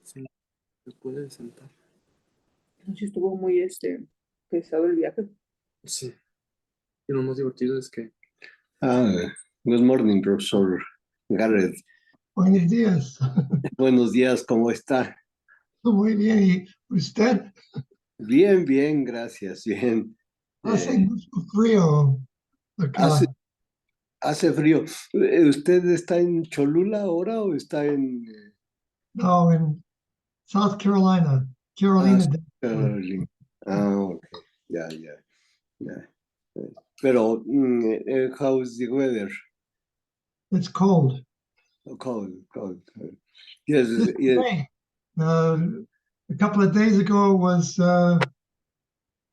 Sí, se puede sentar. Sí, estuvo muy pesado el viaje. Sí. Y lo más divertido es que Ah, good morning, profesor Garrett. Buenos días. Buenos días, ¿cómo está? Muy bien. ¿Y usted? Bien, bien, gracias, bien. Hace mucho frío acá. Hace frío. ¿Usted está en Cholula ahora o está en No, en South Carolina. Carolina del Sur. Carolina? Ok, ya, ya, ya. Pero, how's the weather? It's cold. Oh, cold, cold. Yes, Just yes. today. A couple of days ago it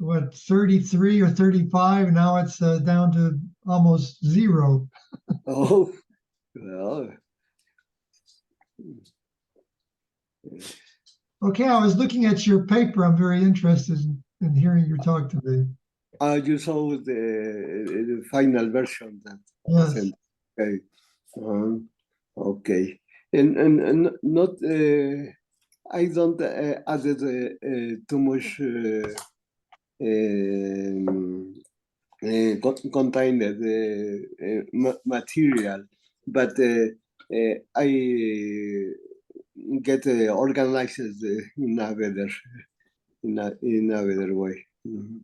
was 33 or 35. Now it's down to almost zero. Oh, well. Okay, I was looking at your paper. I'm very interested in hearing your talk today. You saw the final version that I Yes. sent. Okay. Okay. And not, I don't added too much contained material, but I get organized in a better way. Mhm.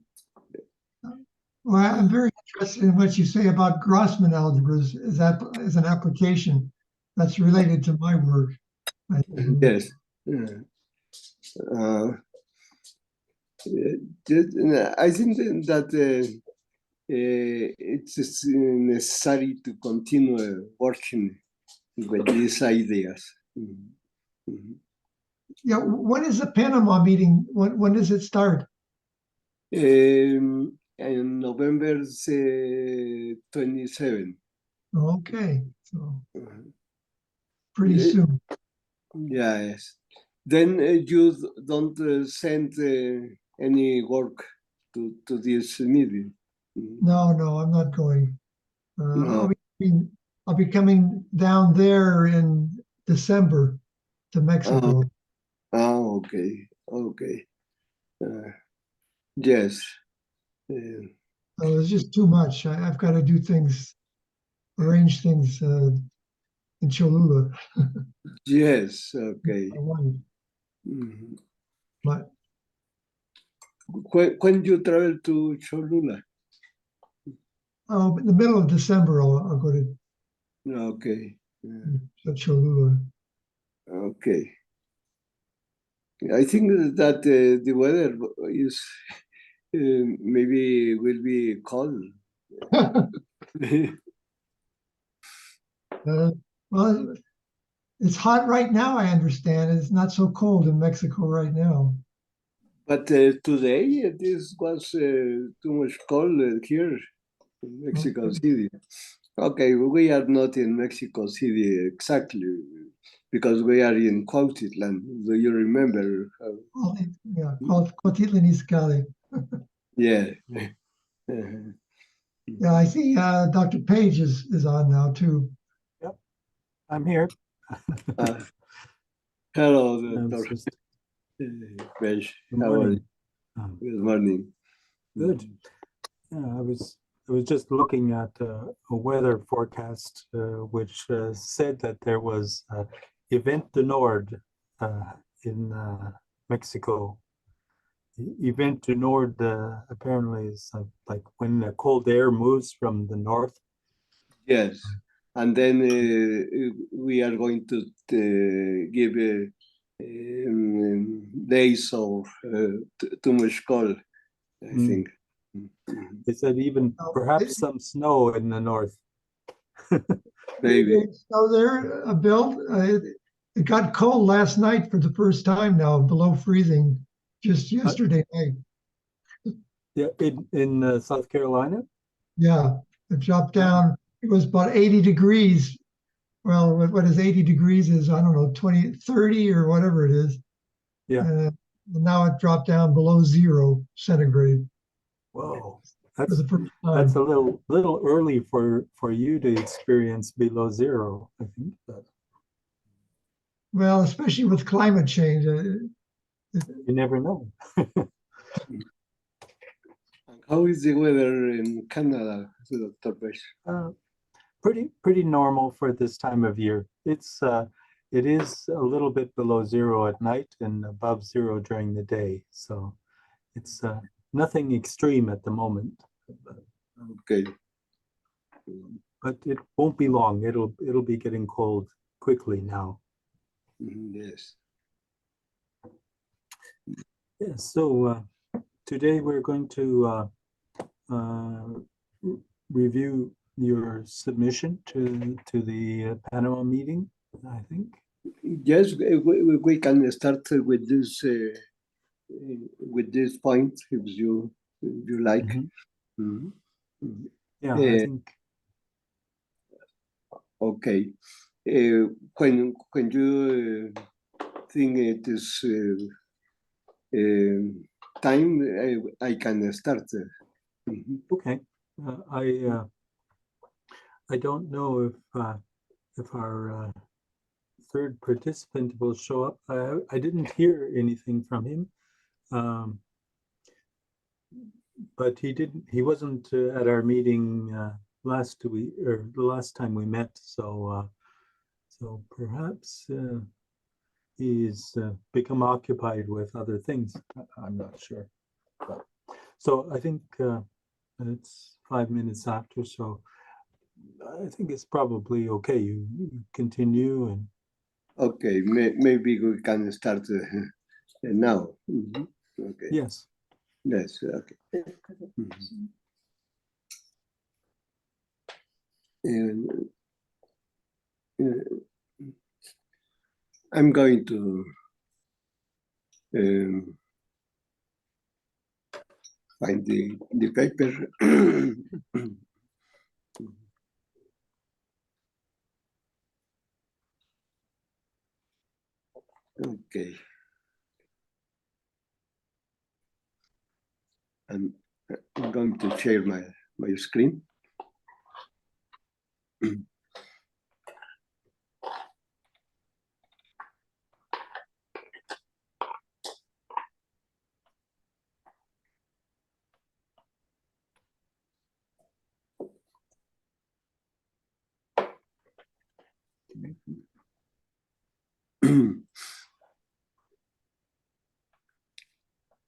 Well, I'm very interested in what you say about Grossman algebras as an application that's related to my work. Yes. I think that it's necessary to continue working with these ideas. Yeah, when is the Panama meeting? When does it start? In November 27. Okay, so pretty soon. Yes. Then you don't send any work to this meeting. No, I'm not going. No. I'll be coming down there in December to Mexico. Okay, okay. Yes. So it's just too much. I've got to do things, arrange things in Cholula. Yes, okay. Mhm. But When you travel to Cholula? in the middle of December, I'll go to Okay. Cholula. Okay. I think that the weather is maybe will be cold. Well, it's hot right now, I understand. It's not so cold in Mexico right now. But today this was too much cold here in Mexico City. Okay, we are not in Mexico City exactly because we are in Cuautitlán. Do you remember? Yeah, called Cuautitlán Izcalli. Yeah. Yeah, I see Dr. Page is on now too. Yep, I'm here. Hello, I was Dr. just- Page. Good How are you? morning. Good morning. Good. Yeah, I was just looking at a weather forecast, which said that there was Event du Nord in Mexico. Event du Nord apparently is like when the cold air moves from the north. Yes. And then we are going to give days of too much cold, I think. They said even perhaps some snow in the north. Maybe. So there, Bill, it got cold last night for the first time now, below freezing, just yesterday night. Yeah, in South Carolina. Yeah, it dropped down. It was about 80 degrees. Well, what is 80 degrees is, I don't know, 20, 30 or whatever it is. Yeah. Now it dropped down below 0 centigrade. Whoa, For the first time. that's a little early for you to experience below 0, I think. But Well, especially with climate change, You never know. How is the weather in Canada, Dr. Besh? Pretty normal for this time of year. It is a little bit below zero at night and above zero during the day. So it's nothing extreme at the moment, Okay. but it won't be long. It'll be getting cold quickly now. Yes. Yeah, so today we're going to review your submission to the Panama meeting, I think. Yes, we can start with this point if you like. Mhm. Mhm. Yeah, I think. Okay. When you think it is time, I can start. Okay. I don't know if our third participant will show up. I didn't hear anything from him, but he wasn't at our meeting last week or the last time we met. So perhaps he's become occupied with other things. I'm not sure. So I think it's 5 minutes after, so I think it's probably okay. You continue and. Okay, maybe we can start now. Okay. Yes. Yes. Okay. And, I'm going to find the paper. Okay. I'm going to share my screen.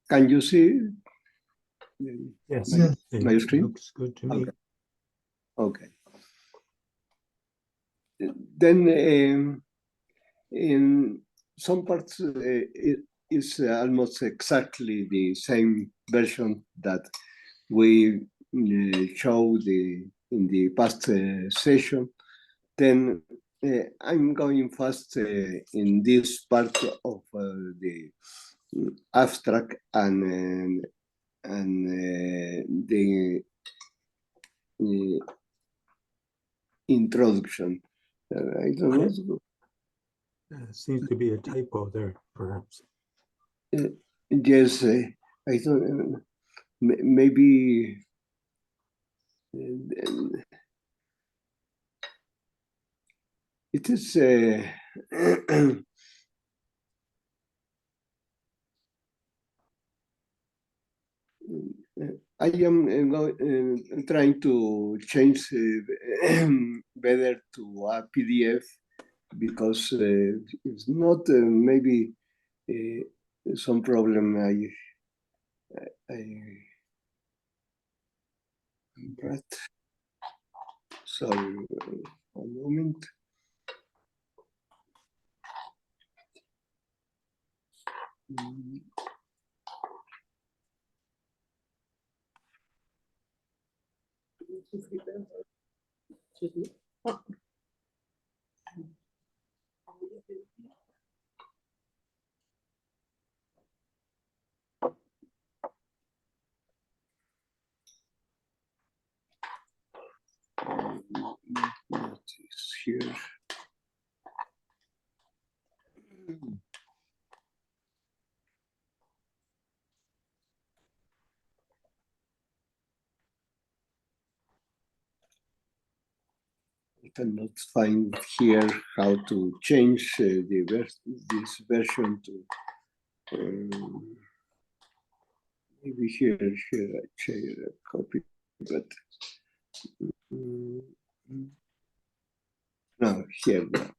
Can you see Yes. my screen? Looks good to me. Okay. Then in some parts it is almost exactly the same version that we showed in the past session. Then I'm going fast in this part of the abstract and the introduction. I don't Okay. know. Seems to be a typo there, perhaps. Yes, I don't. Maybe it is. I am trying to change better to a PDF because it's not maybe some problem. But sorry, a moment. What is here? cannot find here how to change this version to maybe here I share a copy, but no, here no.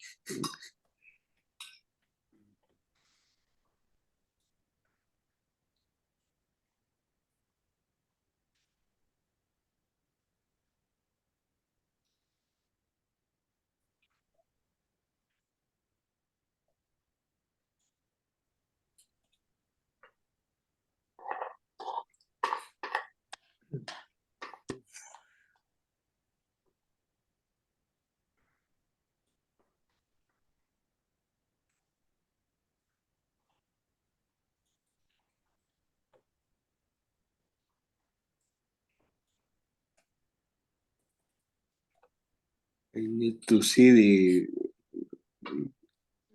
I need to see the.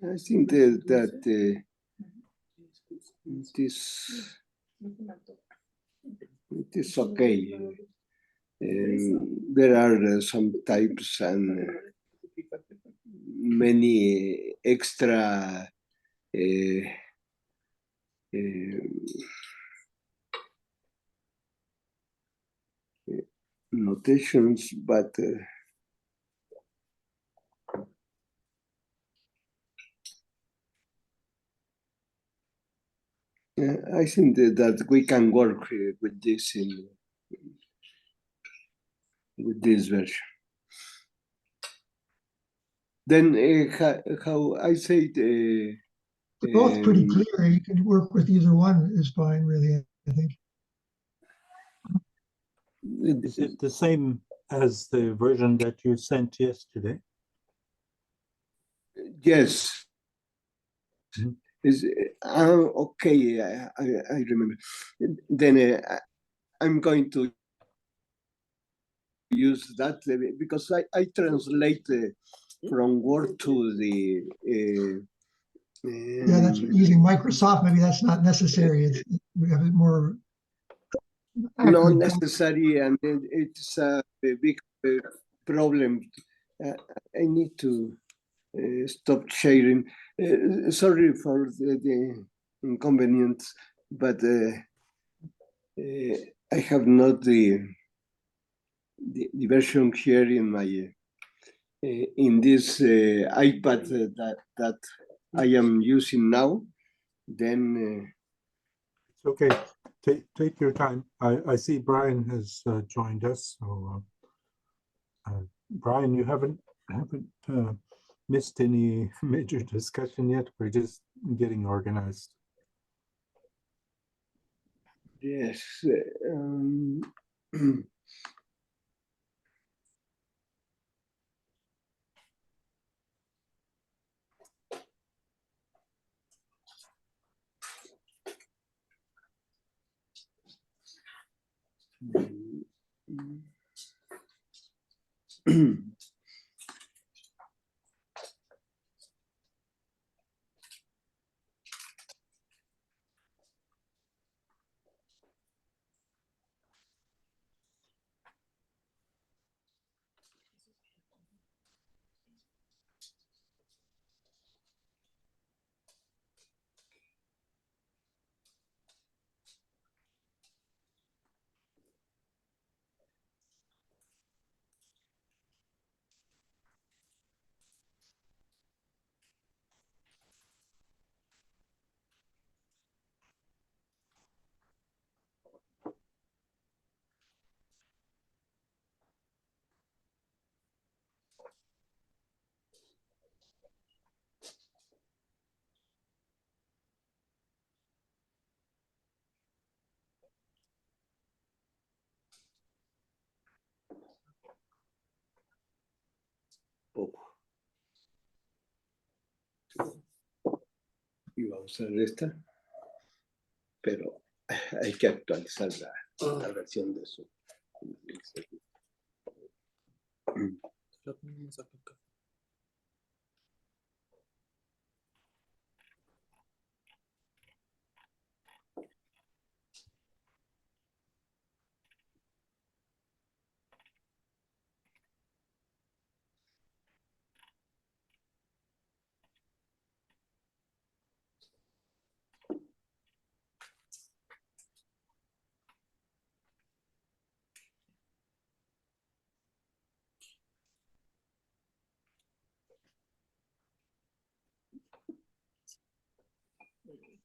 I think that it is okay. There are some types and many extra notations, but I think that we can work with this with this version. Then how I said, They're both pretty clear. You can work with either one is fine, really, I think. Is it the same as the version that you sent yesterday? yes. Mhm. Is okay? I remember. Then I'm going to use that because I translate from Word to the. Yeah, that's using Microsoft. Maybe that's not necessary. It's we have it more not accurate. necessary, and it's a big problem. I need to stop sharing. Sorry for the inconvenience, but I have not the version here in my in this iPad that I am using now. Then It's okay. Take your time. I see Brian has joined us. So, Brian, you haven't missed any major discussion yet. We're just getting organized. yes. Iba a usar esta, pero hay que actualizar la versión de eso. La ponemos acá.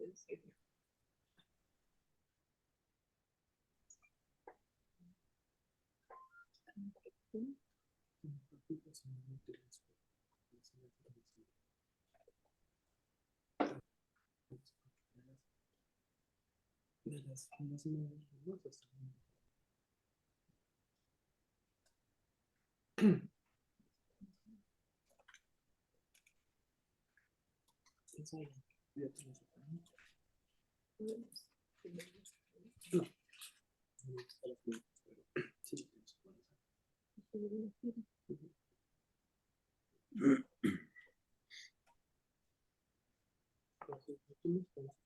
De las más famosas también. Piensa ahí, ya tienes un plan. No, no me gusta la flor, pero sí, tienes un plan. Entonces, aquí nos conocemos.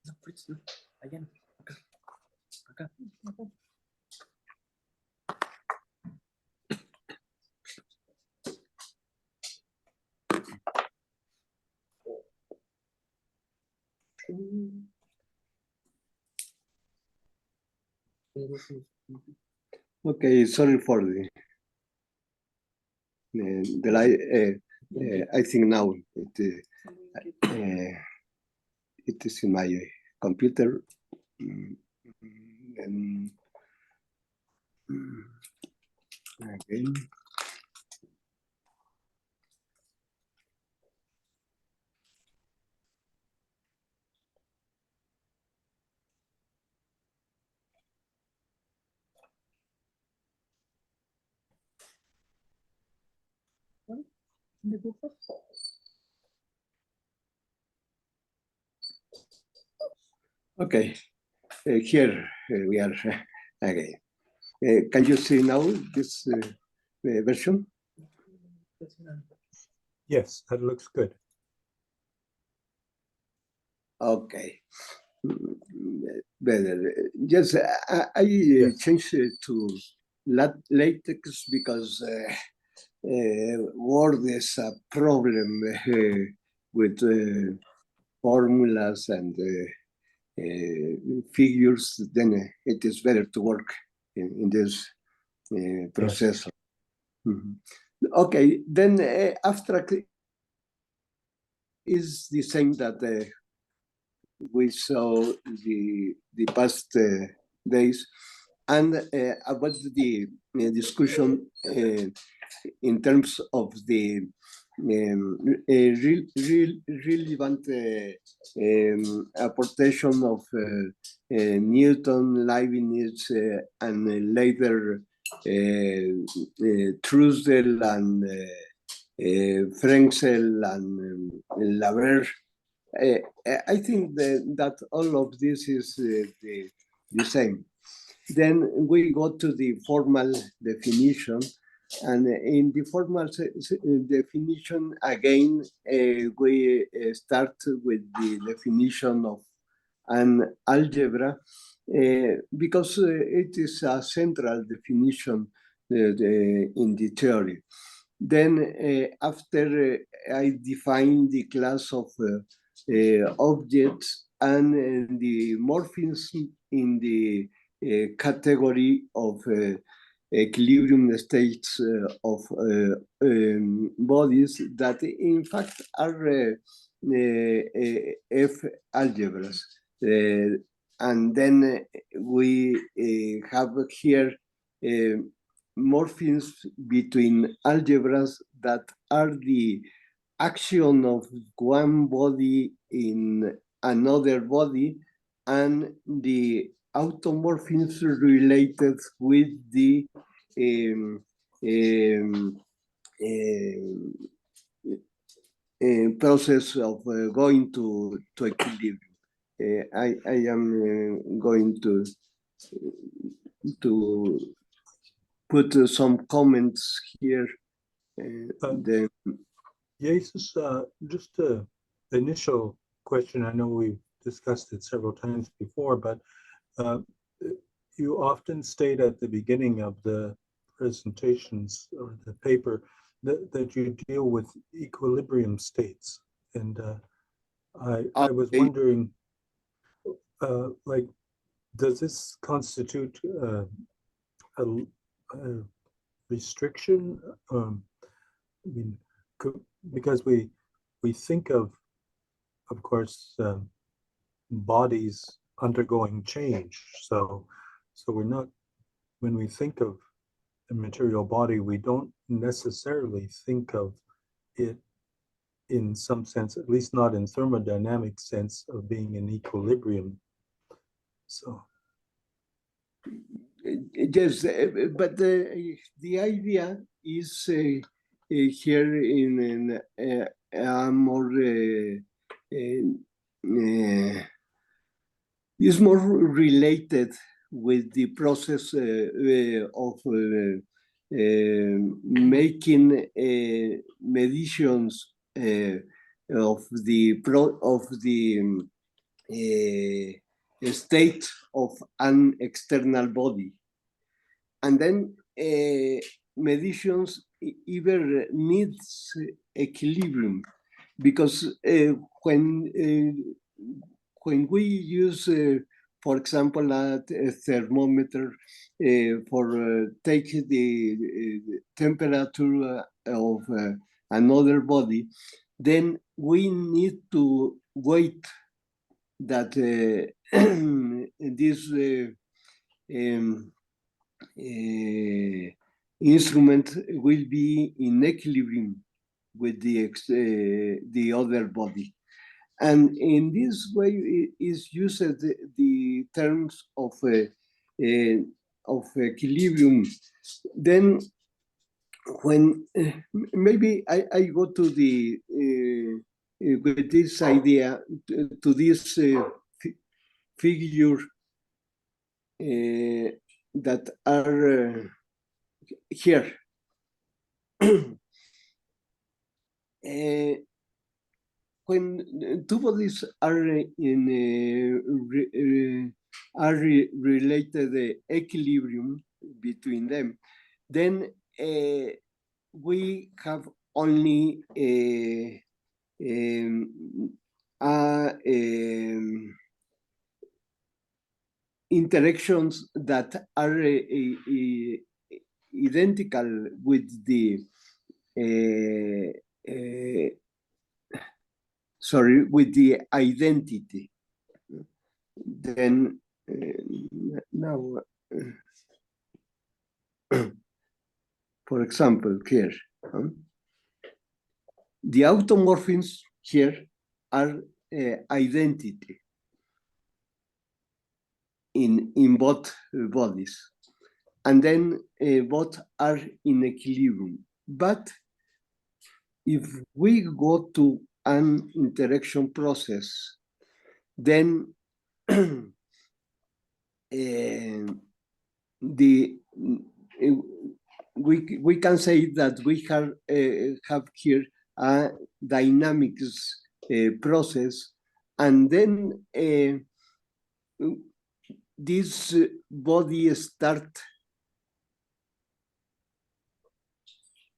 No, Fritz, no. Allá no. Acá. Acá. Okay, sorry for the light. I think now it is in my computer. And, again. Okay, here we are again. Can you see now this version? Yes, that looks good. Okay. Better. Yes, I Yes. changed it to latex because Word is a problem with formulas and figures. Then it is better to work in this processor. Mhm. Okay, then abstract is the same that we saw the past days, and about the discussion in terms of the relevant apportation of Newton, Leibniz, and later Trussell and Frenzel and Laver. I think that all of this is the same. Then we go to the formal definition, and in the formal definition, again, we start with the definition of an algebra, because it is a central definition in the theory. Then after I define the class of objects and the morphism in the category of equilibrium states of bodies that in fact are F algebras. And then we have here morphisms between algebras that are the action of one body in another body and the automorphisms related with the process of going to equilibrium. I am going to put some comments here. Then Jesus, just a initial question. I know we've discussed it several times before, but you often state at the beginning of the presentations or the paper that you deal with equilibrium states. And I was wondering, like, does this constitute a restriction? I mean, because we think of course, bodies undergoing change. So we're not, when we think of a material body, we don't necessarily think of it in some sense, at least not in thermodynamic sense, of being in equilibrium. So yes, but the idea is here in a more is more related with the process of making meditions of the state of an external body, and then meditions either needs equilibrium, because when we use, for example, a thermometer for take the temperature of another body, then we need to wait that this instrument will be in equilibrium with the other body. And in this way, it is used the terms of equilibrium. Then, when maybe I go to the with this idea to this figure that are here. When two bodies are in related equilibrium between them, then we have only interactions that are identical with the with the identity. Then now, for example, here, the automorphisms here are identity in both bodies, and then both are in equilibrium. But if we go to an interaction process, then we can say that we have here a dynamics process, and then this body start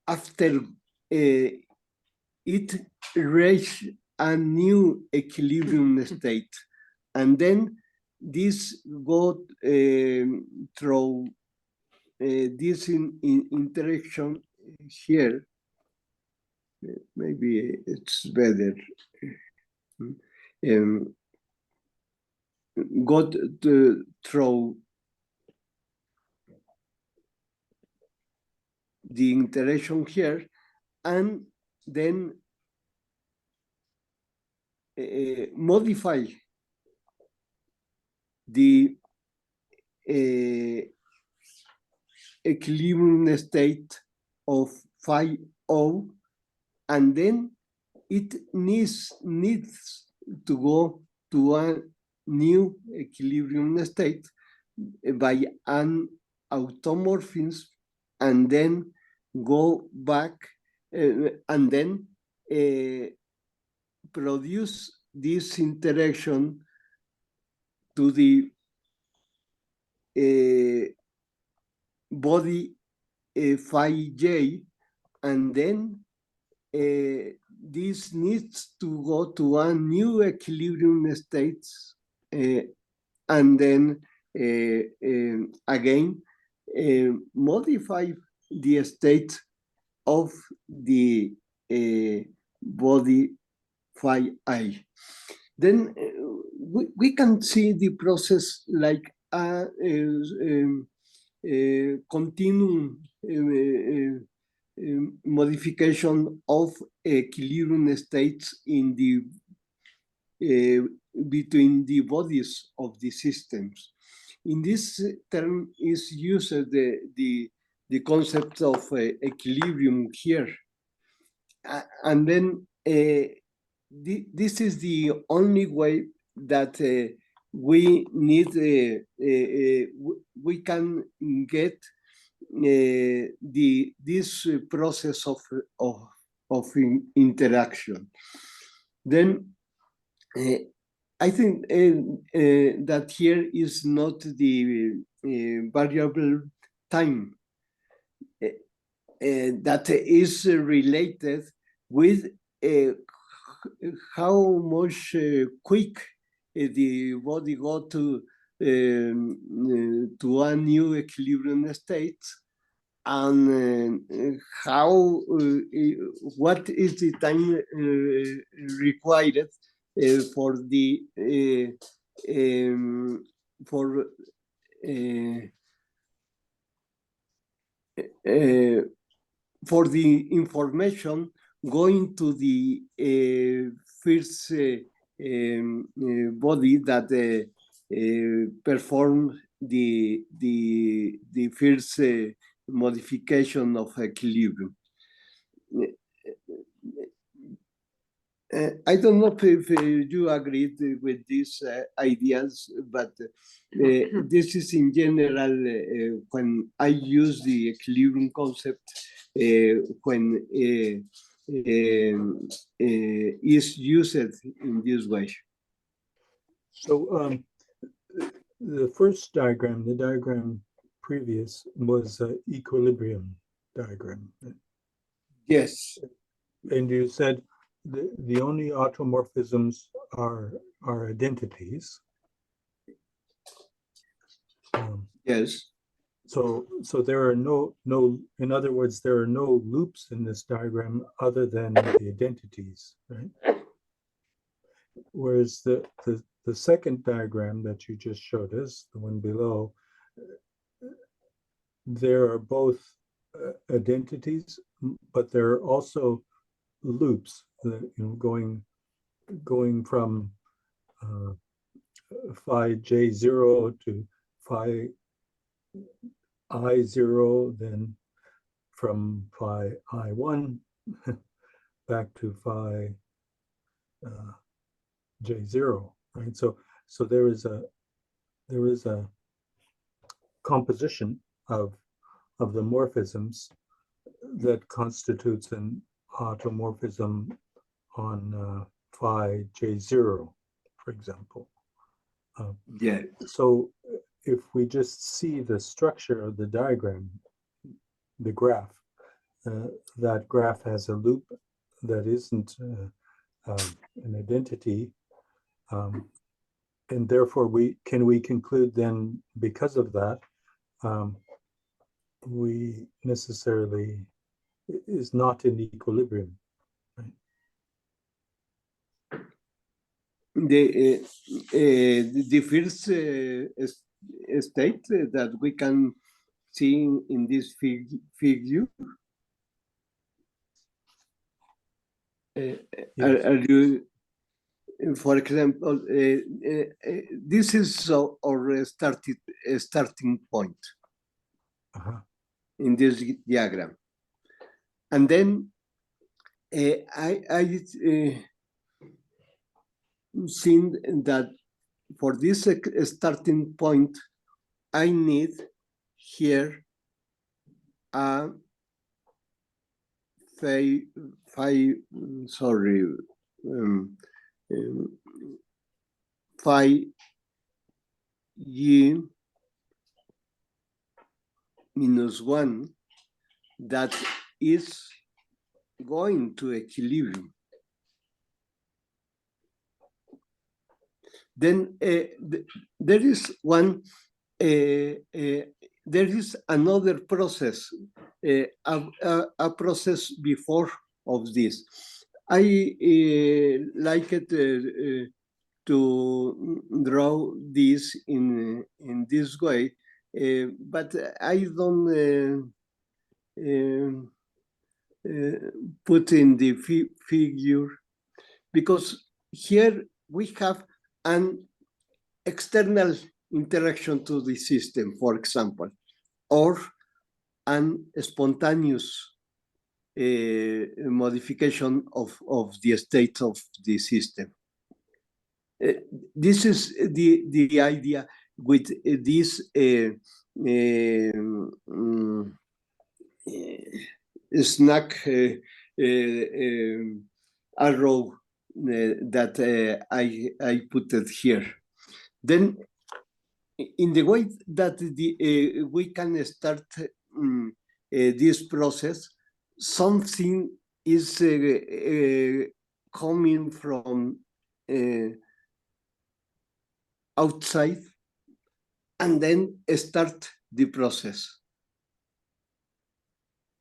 after it reach a new equilibrium state, and then this go through this interaction here. Maybe it's better. Got through the interaction here, and then modify the equilibrium state of phi O, and then it needs to go to new equilibrium state by an automorphism, and then go back and then produce this interaction to the body phi j, and then this needs to go to a new equilibrium state, and then again modify the state of the body phi I. Then we can see the process like a continuum modification of equilibrium states in the between the bodies of the systems. In this term is used the concept of equilibrium here. And then this is the only way that we need, we can get this process of interaction. Then I think that here is not the variable time that is related with how much quick the body go to a new equilibrium state, and how what is the time required for the for the information going to the first body that perform the first modification of equilibrium. I don't know if you agreed with these ideas, but this is in general when I use the equilibrium concept when is used in this way. So the first diagram, the diagram previous, was an equilibrium diagram. Yes. And you said the only automorphisms are identities. Yes. So there are no, in other words, there are no loops in this diagram other than the identities, right? Whereas the second diagram that you just showed us, the one below, there are both identities, but there are also loops that, you know, going from phi j0 to phi I0, then from phi I1 back to phi j0, right? So there is a composition of the morphisms that constitutes an automorphism on phi j0, for example. Yeah. So if we just see the structure of the diagram, the graph, that graph has a loop that isn't an identity, and therefore we conclude then, because of that, we necessarily is not in equilibrium, right? The first state that we can see in this figure, Yes. are you, for example, this is our starting point in this diagram, and then I seen that for this starting point, I need here a phi g minus 1 that is going to equilibrium. Then there is another process, a process before of this. I like it to draw this in this way, but I don't put in the figure, because here we have an external interaction to the system, for example, or an spontaneous modification of the state of the system. This is the idea with this snack arrow that I put it here. Then, in the way that we can start this process, something is coming from outside, and then start the process.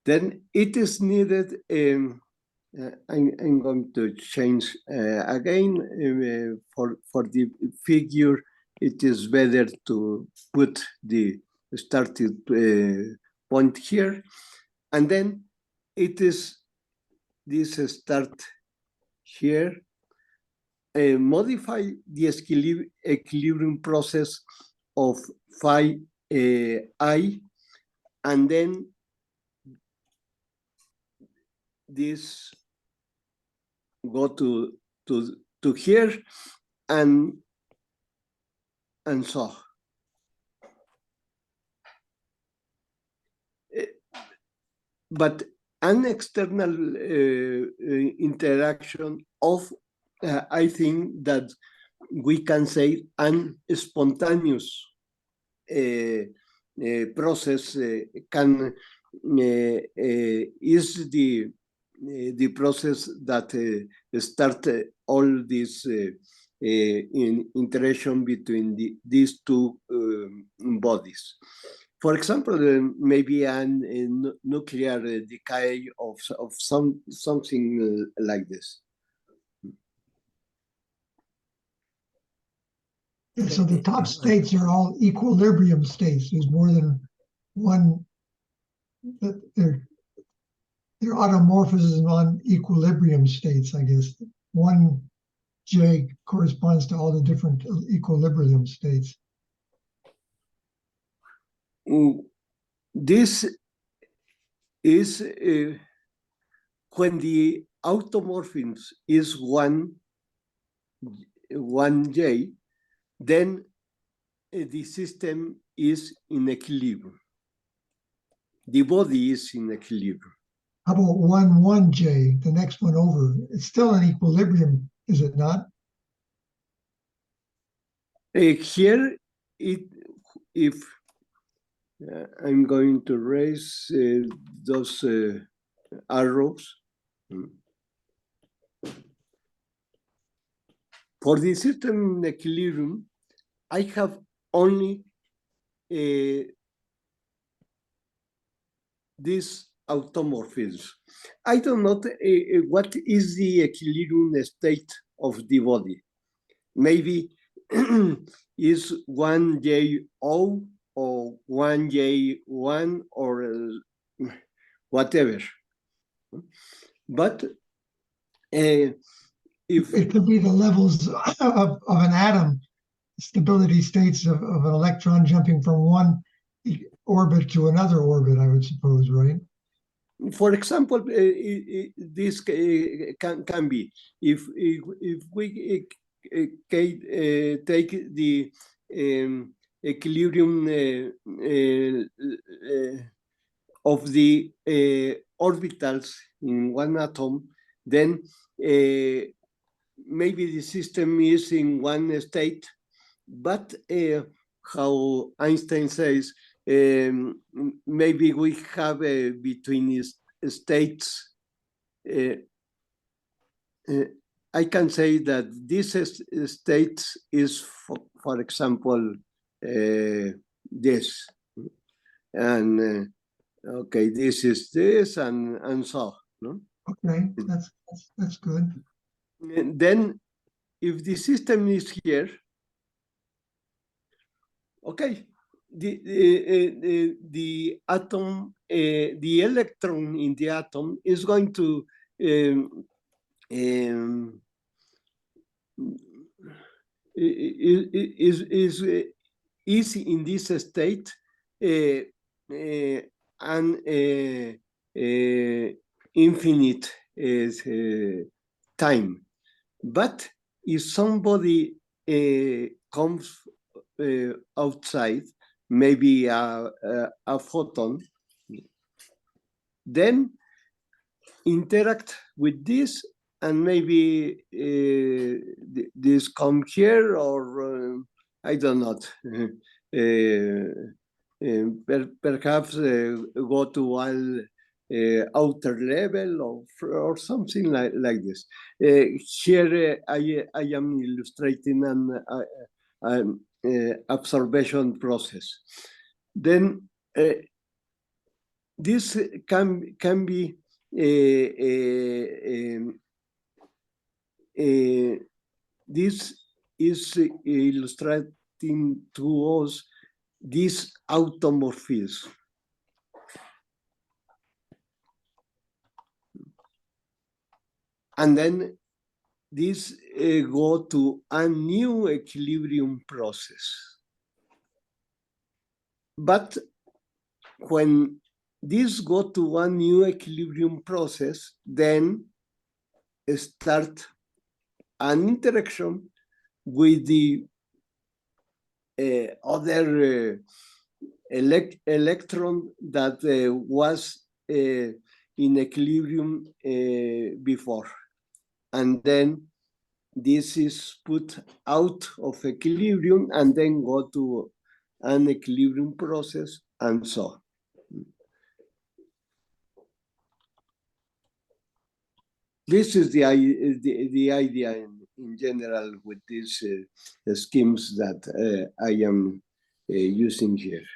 Then it is needed. I'm going to change again for the figure. It is better to put the starting point here, and then it is this start here. Modify the equilibrium process of phi I, and then this go to here, and so. But an external interaction of, I think that we can say, an spontaneous process can is the process that start all this interaction between these two bodies. For example, maybe a nuclear decay of something like this. Yeah, so the top states are all equilibrium states. There's more than one. They're automorphisms on equilibrium states, I guess. One J corresponds to all the different equilibrium states. This is when the automorphism is one J, then the system is in equilibrium. The body is in equilibrium. How about 1J, the next one over? It's still in equilibrium, is it not? Here, if I'm going to raise those arrows. For the system equilibrium, I have only this automorphism. I don't know what is the equilibrium state of the body. Maybe is 1J0 or 1J1 or whatever. But if it could be the levels of an atom, stability states of an electron jumping from one orbit to another orbit, I would suppose, right? For example, this can be if we take the equilibrium of the orbitals in one atom, then maybe the system is in one state, but how Einstein says, maybe we have between states. I can say that this state is, for example, this, and okay, this is this, and so. No? Okay, that's good. And then, if the system is here, okay, the atom, the electron in the atom is going to is in this state an infinite time. But if somebody comes outside, maybe a photon, then interact with this, and maybe this come here, or I don't know, perhaps go to one outer level or something like this. Here I am illustrating an observation process. Then this can be this is illustrating to us this automorphism. And then this go to a new equilibrium process. But when this go to one new equilibrium process, then start an interaction with the other electron that was in equilibrium before. And then this is put out of equilibrium and then go to an equilibrium process, and so on. This is the idea in general with these schemes that I am using here.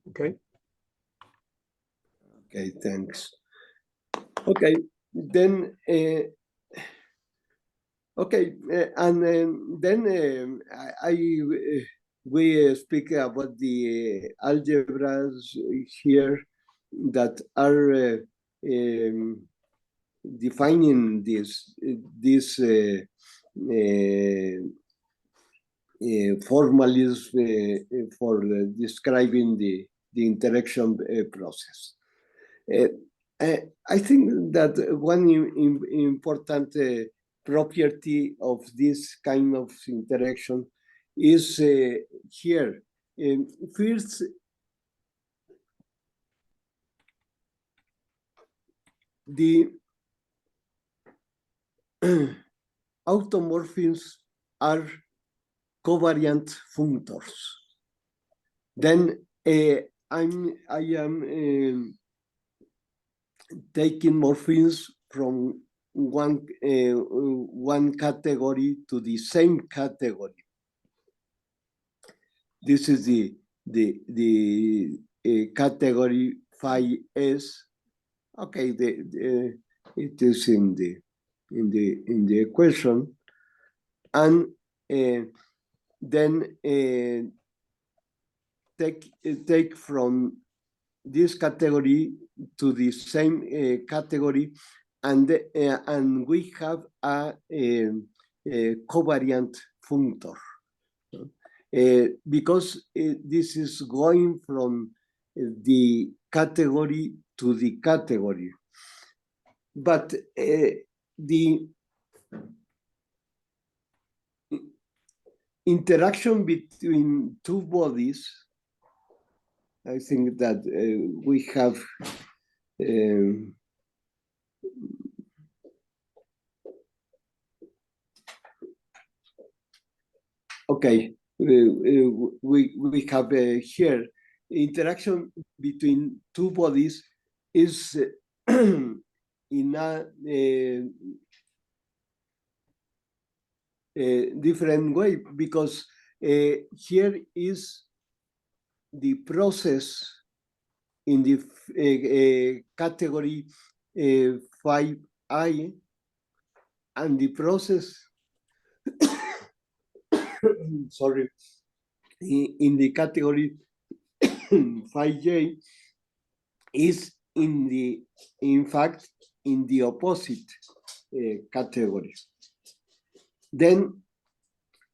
Okay. Okay, thanks. Okay, then okay, and then we speak about the algebras here that are defining this formalism for describing the interaction process. I think that one important property of this kind of interaction is here. First, the automorphisms are covariant functors. Then I am taking morphisms from one category to the same category. This is the category phi s. Okay, it is in the equation, and then take from this category to the same category, and we have a covariant functor, because this is going from the category to the category. but the interaction between two bodies, I think that we have okay, we have here interaction between two bodies is in a different way, because here is the process in the category 5I, and the process sorry, in the category 5J is in fact in the opposite category. Then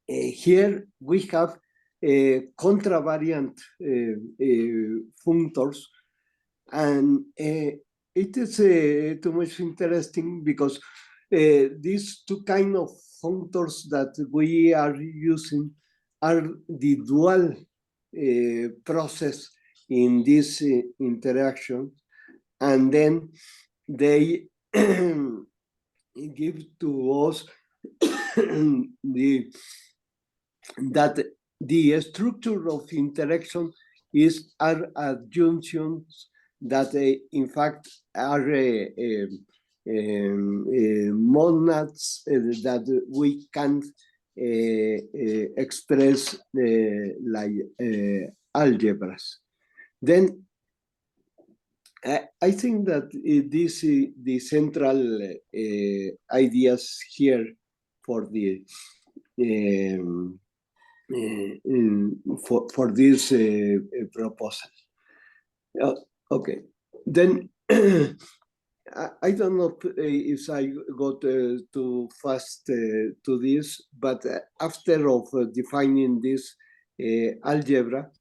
here we have contravariant functors, and it is too much interesting because these two kind of functors that we are using are the dual process in this interaction, and then they give to us that the structure of interaction are adjunctions that in fact are monads that we can express like algebras. Then I think that this is the central ideas here for the for this proposal. Okay, then I don't know if I got too fast to this, but after of defining this algebra,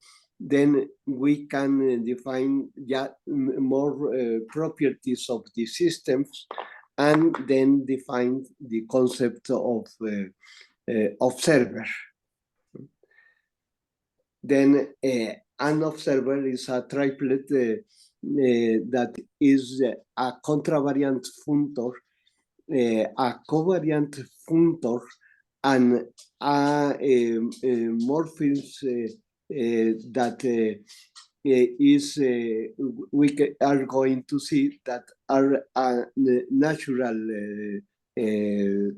then we can define more properties of the systems, and then define the concept of observer. Then an observer is a triplet that is a contravariant functor, a covariant functor, and a morphism that is we are going to see that are a natural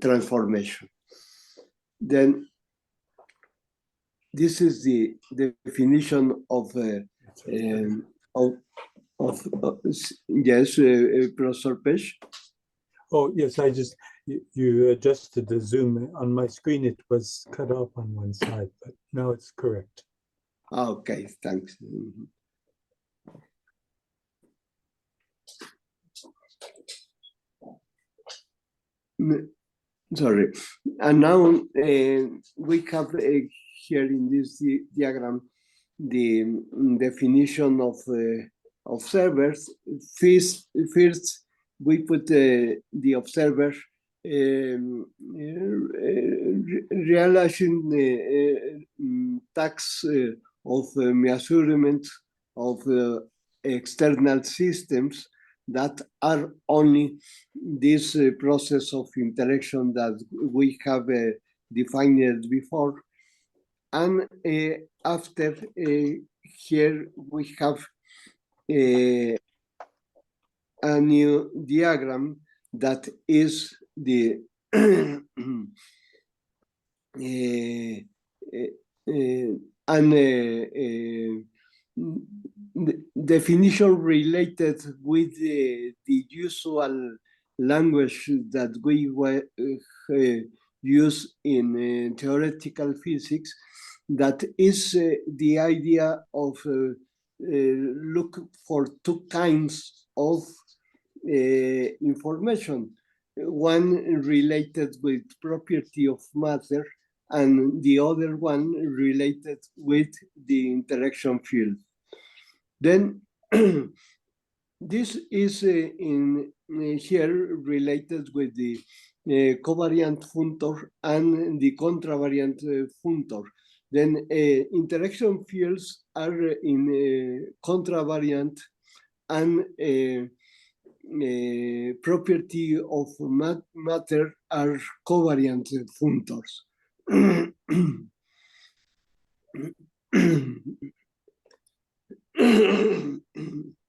transformation. Then this is the definition of yes, Professor Pesch. Oh, yes, you adjusted the zoom. On my screen, it was cut off on one side, but now it's correct. Okay, thanks. Sorry. And now we have here in this diagram the definition of observers. First, we put the observer realizing tasks of measurement of external systems that are only this process of interaction that we have defined before. And after here we have a new diagram that is the definition related with the usual language that we use in theoretical physics, that is the idea of look for two kinds of information, one related with property of matter and the other one related with the interaction field. Then this is in here related with the covariant functor and the contravariant functor. Then interaction fields are in contravariant, and property of matter are covariant functors.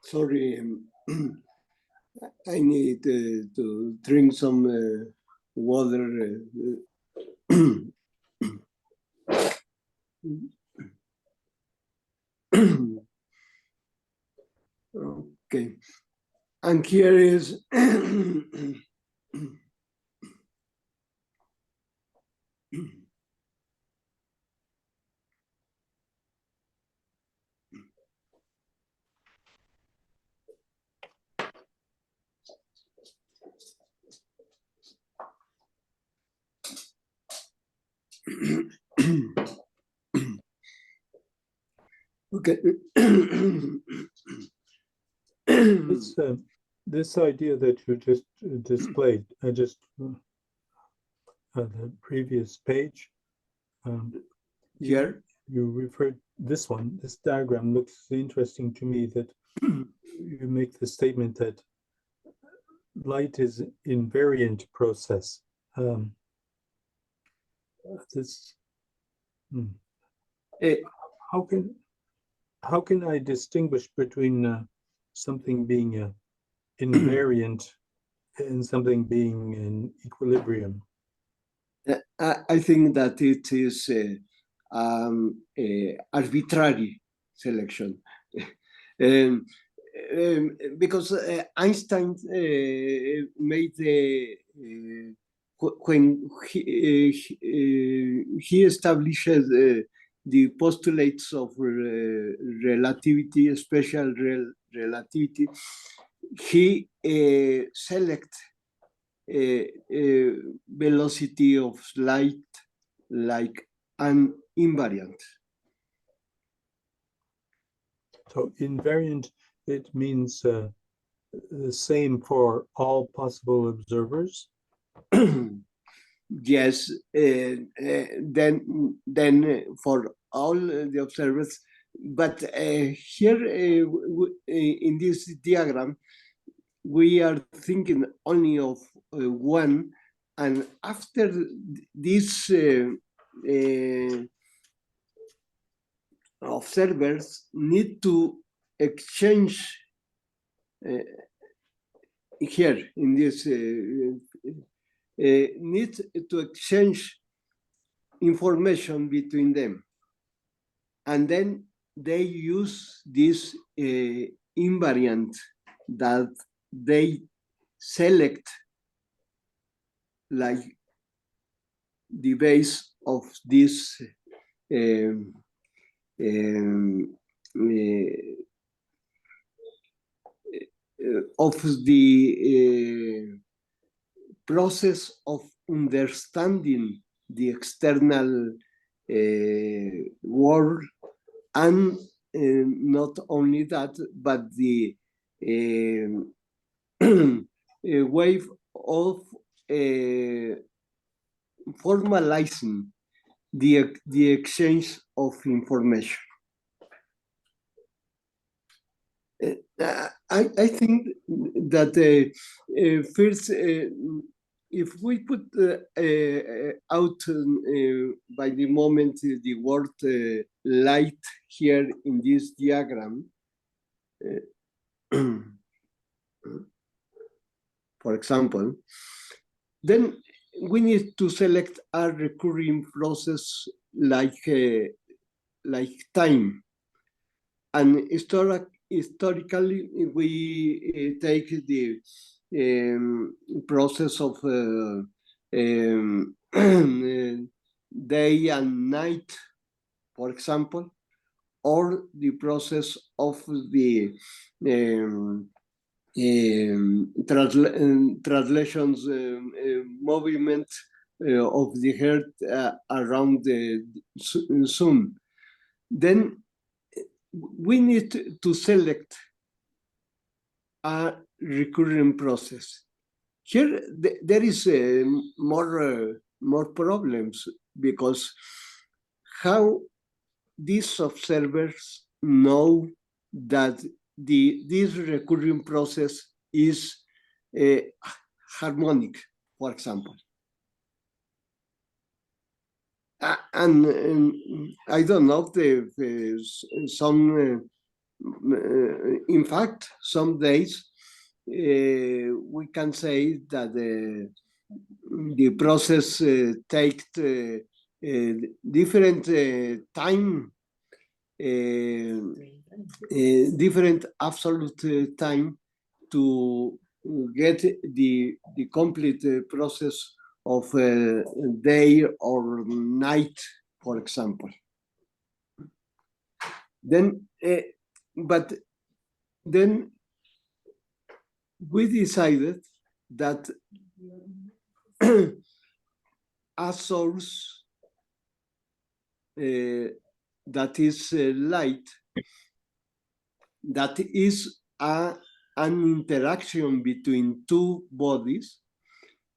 Sorry, I need to drink some water. Okay, and here is okay. This idea that you just displayed, I just the previous page. Here, you referred this one. This diagram looks interesting to me. That you make the statement that light is invariant process. This. How can I distinguish between something being invariant and something being in equilibrium? I think that it is arbitrary selection. Because Einstein made when he established the postulates of relativity, special relativity, he select velocity of light like an invariant. So invariant, it means the same for all possible observers? Yes, then for all the observers, but here in this diagram, we are thinking only of one, and after this observers need to exchange here in this need to exchange information between them, and then they use this invariant that they select like the base of this of the process of understanding the external world, and not only that, but the way of formalizing the exchange of information. I think that first, if we put out by the moment the word light here in this diagram, for example, then we need to select a recurring process like time. And historically, we take the process of day and night, for example, or the process of the translations movement of the Earth around the sun. Then we need to select a recurrent process. Here, there is more problems, because how these observers know that this recurring process is harmonic, for example. And I don't know if some, in fact, some days we can say that the process takes different time, different absolute time to get the complete process of day or night, for example. Then, but then we decided that a source that is light, that is an interaction between two bodies,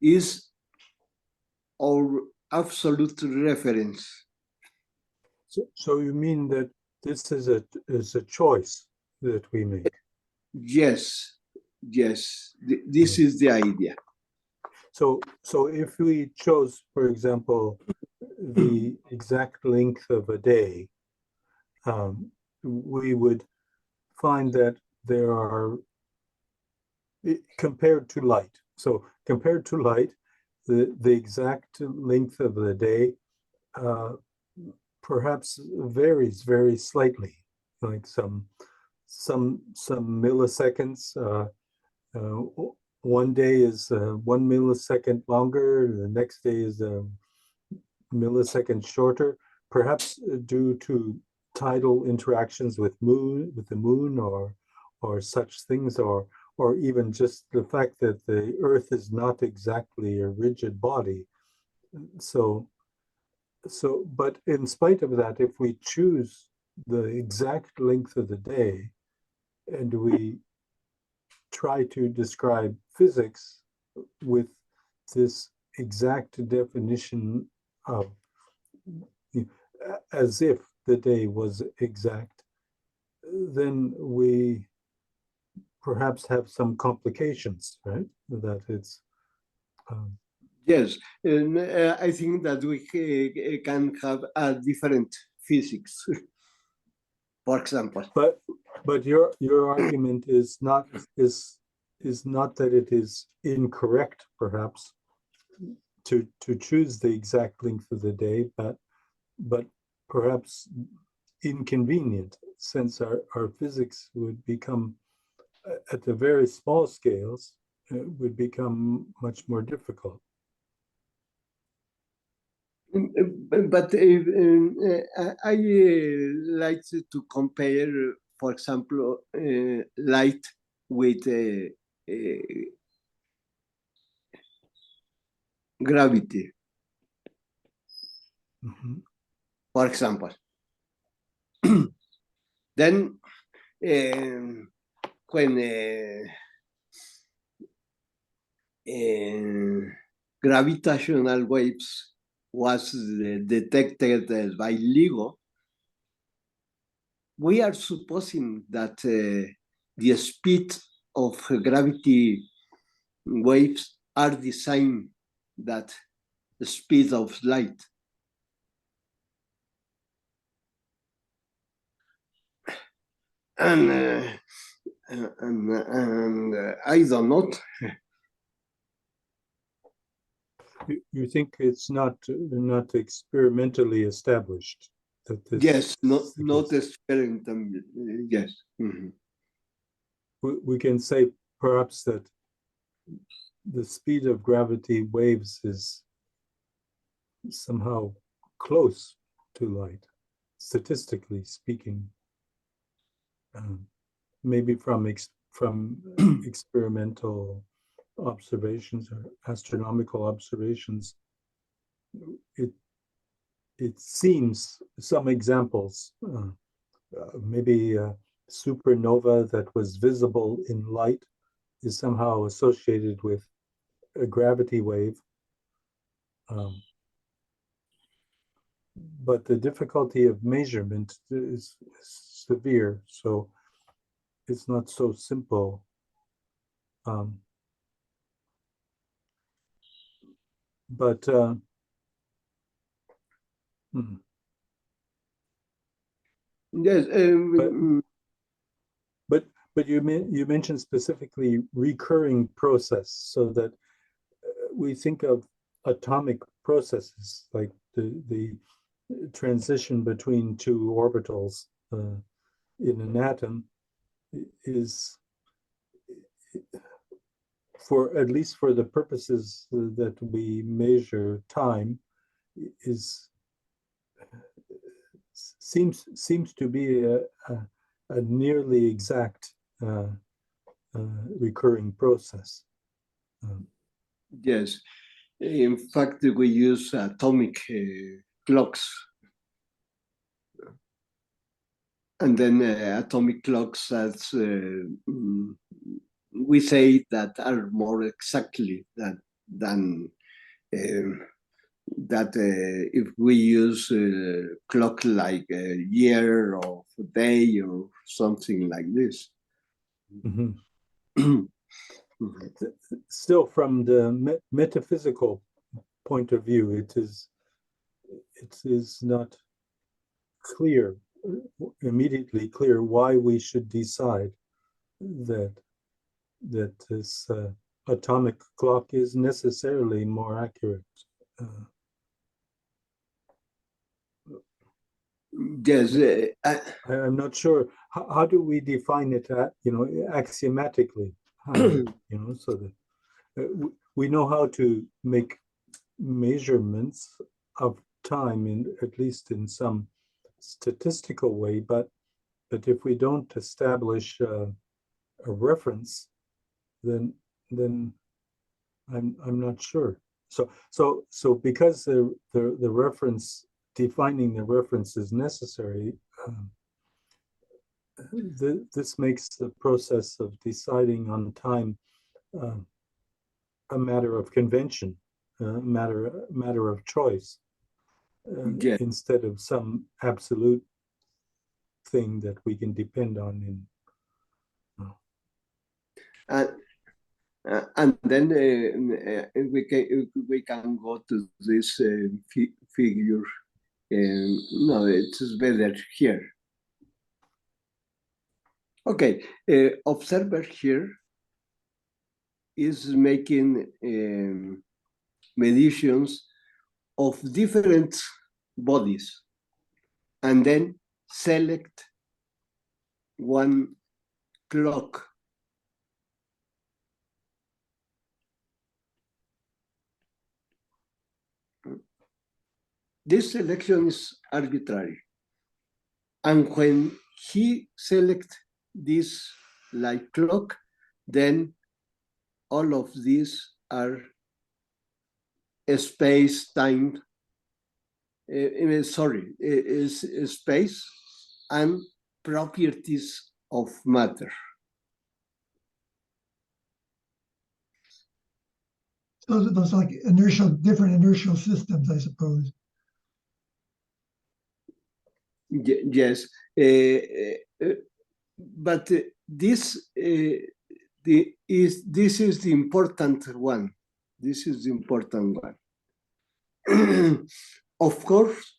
is our absolute reference. So you mean that this is a choice that we make? Yes, yes, this is the idea. So if we chose, for example, the exact length of a day, we would find that there are, compared to light. So compared to light, the exact length of the day perhaps varies very slightly, like some milliseconds. One day is 1 millisecond longer, the next day is a millisecond shorter, perhaps due to tidal interactions with the moon, or such things, or even just the fact that the Earth is not exactly a rigid body. But in spite of that, if we choose the exact length of the day and we try to describe physics with this exact definition of, as if the day was exact, then we perhaps have some complications, right? That it's yes, and I think that we can have a different physics, for example. But your argument is not that it is incorrect, perhaps, to choose the exact length of the day, but perhaps inconvenient, since our physics would become, at the very small scales, would become much more difficult. But I like to compare, for example, light with gravity, for example. Then, when gravitational waves was detected by LIGO, we are supposing that the speed of gravity waves are the same that the speed of light. And I don't know. You think it's not experimentally established that this? Yes, not experimental. Yes. Mm-hmm. We can say perhaps that the speed of gravity waves is somehow close to light, statistically speaking. Maybe from experimental observations or astronomical observations, it seems some examples, maybe a supernova that was visible in light is somehow associated with a gravity wave. But the difficulty of measurement is severe, so it's not so simple. But Yes, but you mentioned specifically recurring process, so that we think of atomic processes like the transition between two orbitals in an atom is, for at least for the purposes that we measure time, seems to be a nearly exact recurring process. yes. In fact, we use atomic clocks. And then atomic clocks, as we say, that are more exactly than that if we use a clock like a year or a day or something like this. Mm-hmm. Still, from the metaphysical point of view, it is not clear, immediately clear, why we should decide that this atomic clock is necessarily more accurate. Yes, I'm not sure. How do we define it, axiomatically? So that we know how to make measurements of time, at least in some statistical way, but if we don't establish a reference, then I'm not sure. So because the reference, defining the reference is necessary, this makes the process of deciding on time a matter of convention, a matter of choice, yes. instead of some absolute thing that we can depend on. And then we can go to this figure. No, it's better here. Okay, observer here is making meditions of different bodies and then select one clock. This selection is arbitrary. And when he selects this like clock, then all of these are space-time, is space and properties of matter. So those like different inertial systems, I suppose. Yes, but this is the important one. This is the important one. Of course,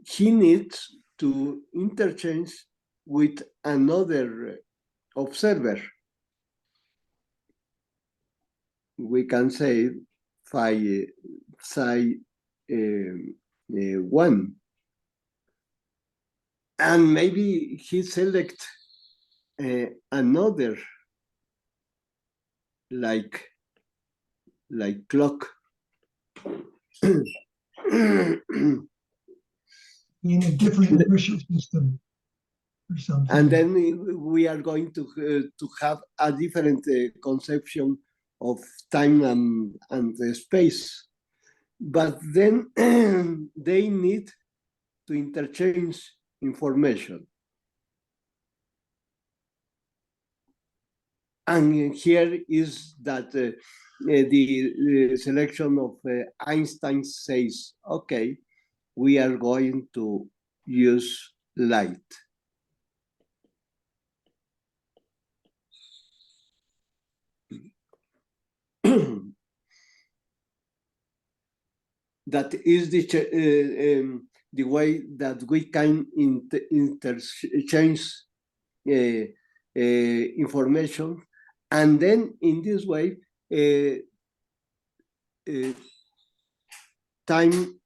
he needs to interchange with another observer. We can say psi 1. And maybe he select another like clock. In a different inertial system or something. And then we are going to have a different conception of time and space. But then they need to interchange information. And here is that the selection of Einstein says, okay, we are going to use light. That is the way that we can interchange information, and then in this way, time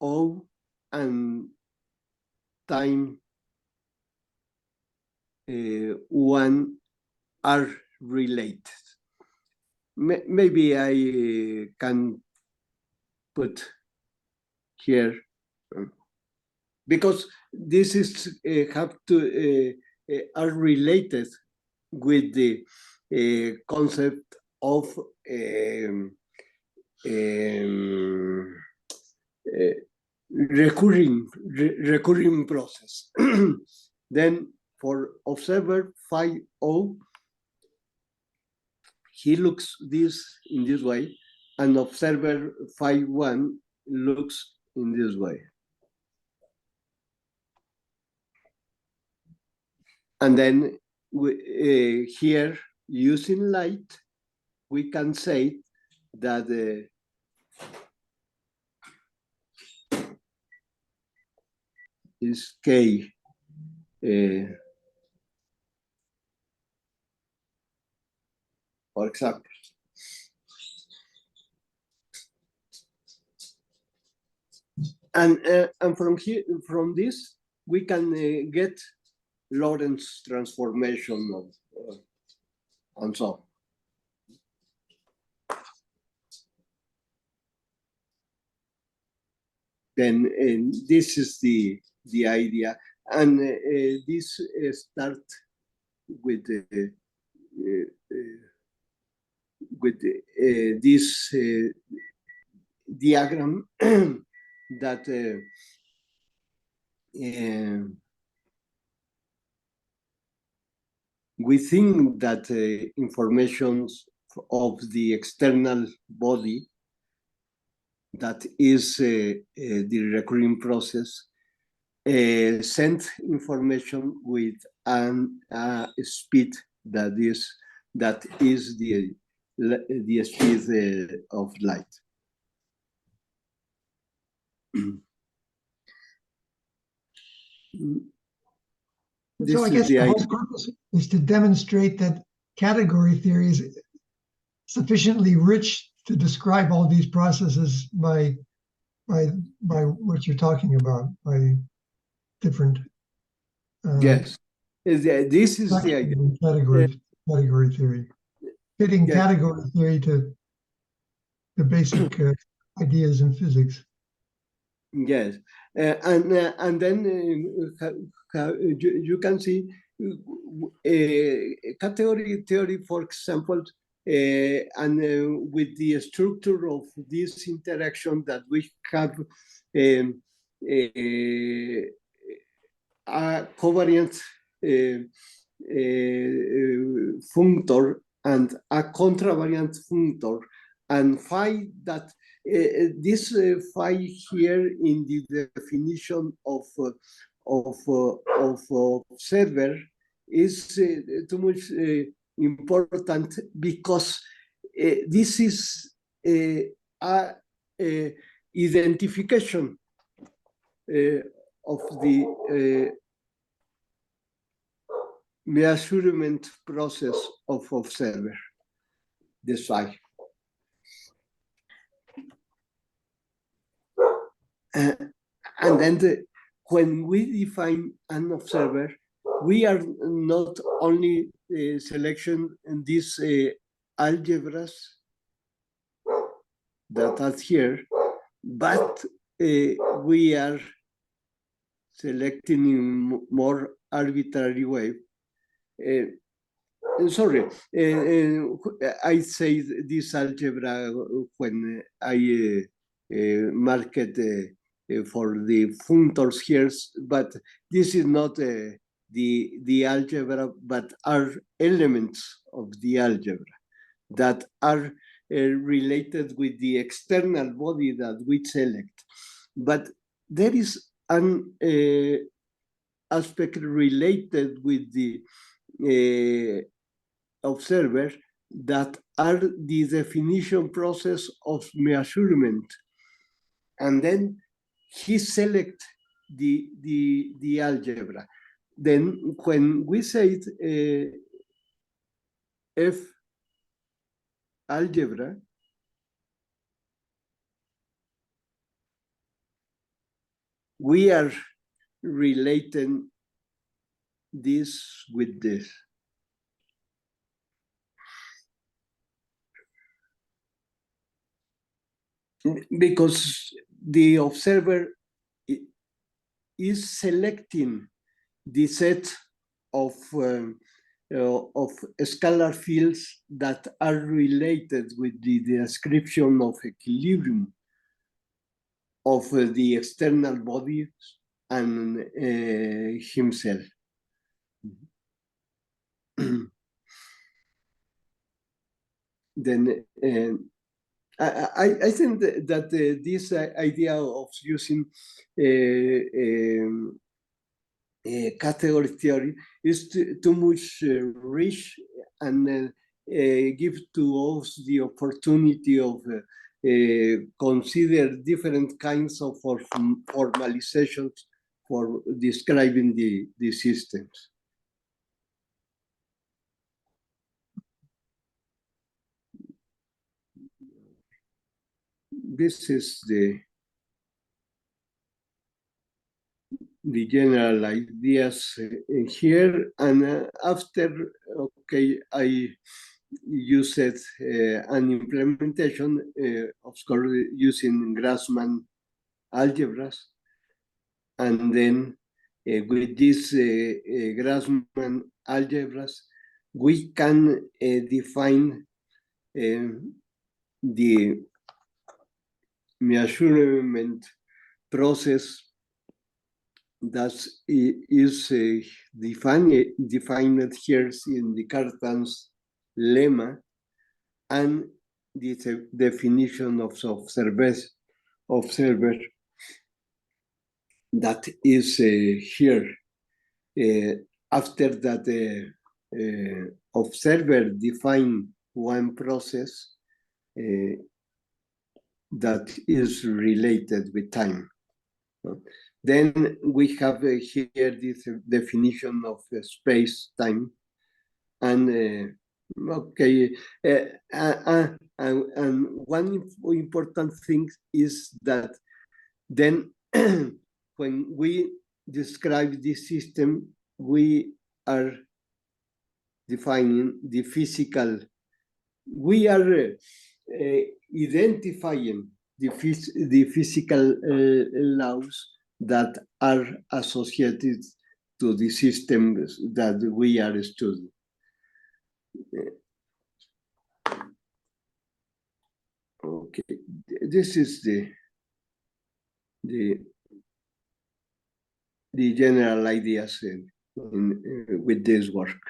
O and time 1 are related. Maybe I can put here, because this is have to are related with the concept of recurring process. Then for observer 5O, he looks this in this way, and observer 5.1 looks in this way. And then here, using light, we can say that is K. For example. And from here, from this, we can get Lorentz transformation of and so on. Then this is the idea, and this start with this diagram that we think that information of the external body, that is the recurring process, send information with a speed that is the speed of light. So I guess the whole purpose is to demonstrate that category theory is sufficiently rich to describe all these processes by what you're talking about, by different. Yes, this is the idea. Category theory, fitting category theory to the basic ideas in physics. Yes, and then you can see category theory, for example, and with the structure of this interaction that we have a covariant functor and a contravariant functor, and find that this phi here in the definition of observer is too much important, because this is a identification of the measurement process of observer, this phi. And then when we define an observer, we are not only selection in these algebras that are here, but we are selecting in more arbitrary way. Sorry, I say this algebra when I mark it for the functors here, but this is not the algebra, but are elements of the algebra that are related with the external body that we select. But there is an aspect related with the observer that are the definition process of measurement. And then he select the algebra. Then when we say F algebra, we are relating this with this. Because the observer is selecting the set of scalar fields that are related with the description of equilibrium of the external body and himself. Then I think that this idea of using category theory is too much rich and give to us the opportunity of consider different kinds of formalizations for describing the systems. This is the general ideas here, and after, okay, I used an implementation, of course, using Grassmann algebras, and then with these Grassmann algebras, we can define the measurement process that is defined here in the Cartan's lemma, and the definition of observer that is here. After that, observer define one process that is related with time. Then we have here this definition of space-time, and okay, and one important thing is that then when we describe this system, we are defining the physical, we are identifying the physical laws that are associated to the systems that we are studying. Okay, this is the general ideas with this work.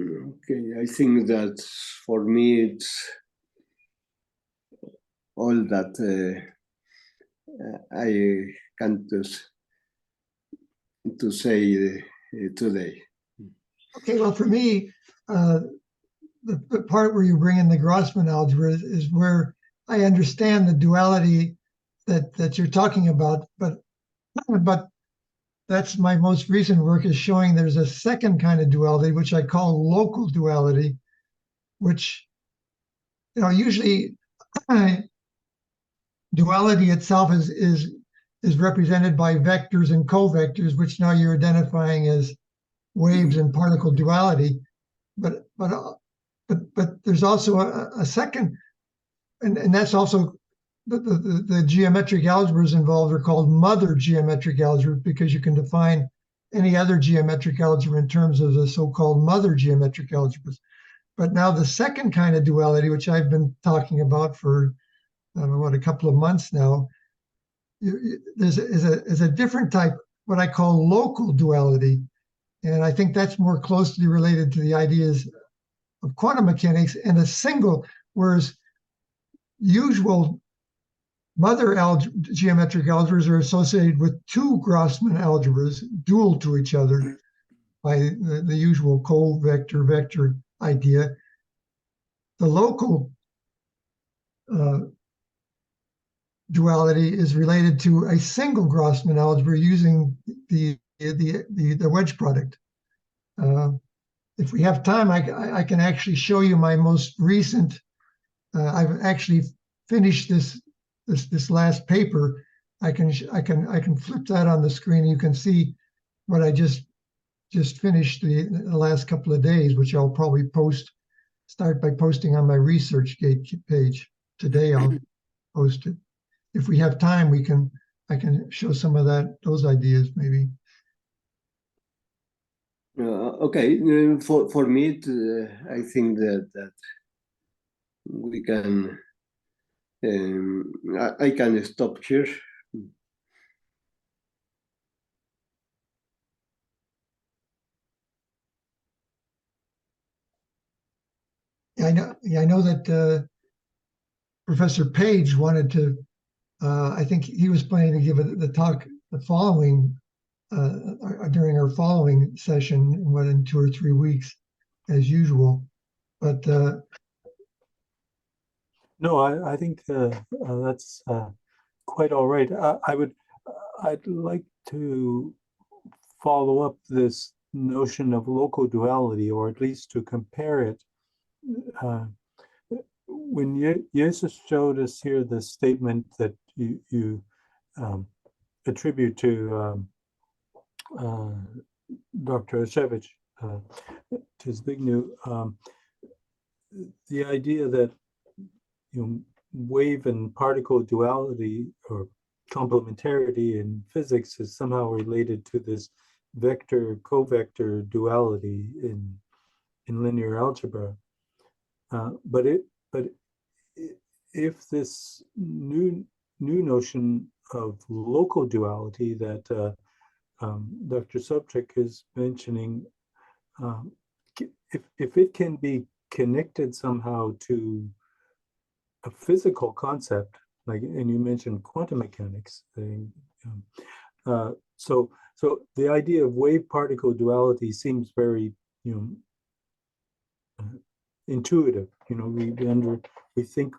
Okay, I think that for me it's all that I can to say today. Okay, well, for me, the part where you bring in the Grossman algebra is where I understand the duality that you're talking about, but that's my most recent work is showing there's a second kind of duality, which I call local duality, which, you know, usually duality itself is represented by vectors and covectors, which now you're identifying as waves and particle duality. But there's also a second, and that's also the geometric algebras involved are called mother geometric algebras, because you can define any other geometric algebra in terms of the so-called mother geometric algebras. But now the second kind of duality, which I've been talking about for, I don't know what, a couple of months now, there's a different type, what I call local duality. And I think that's more closely related to the ideas of quantum mechanics, and a single, whereas usual mother geometric algebras are associated with two Grossman algebras dual to each other by the usual co-vector-vector idea. The local duality is related to a single Grossman algebra using the wedge product. If we have time, I can actually show you my most recent. I've actually finished this last paper. I can flip that on the screen. You can see what I just finished the last couple of days, which I'll probably start by posting on my ResearchGate page today. I'll post it. If we have time, I can show some of those ideas maybe. Okay, for me, I think that we can. I can stop here. I know that Professor Page wanted to. I think he was planning to give the talk the following during our following session, in 2 or 3 weeks, as usual. But no, I think that's quite all right. I'd like to follow up this notion of local duality, or at least to compare it. When Jesus showed us here the statement that you attribute to Dr. Ashevich, to Zbigniew, the idea that wave and particle duality or complementarity in physics is somehow related to this vector-covector duality in linear algebra. But if this new notion of local duality that Dr. Sobchak is mentioning, if it can be connected somehow to a physical concept, like, and you mentioned quantum mechanics, so the idea of wave particle duality seems very intuitive. We think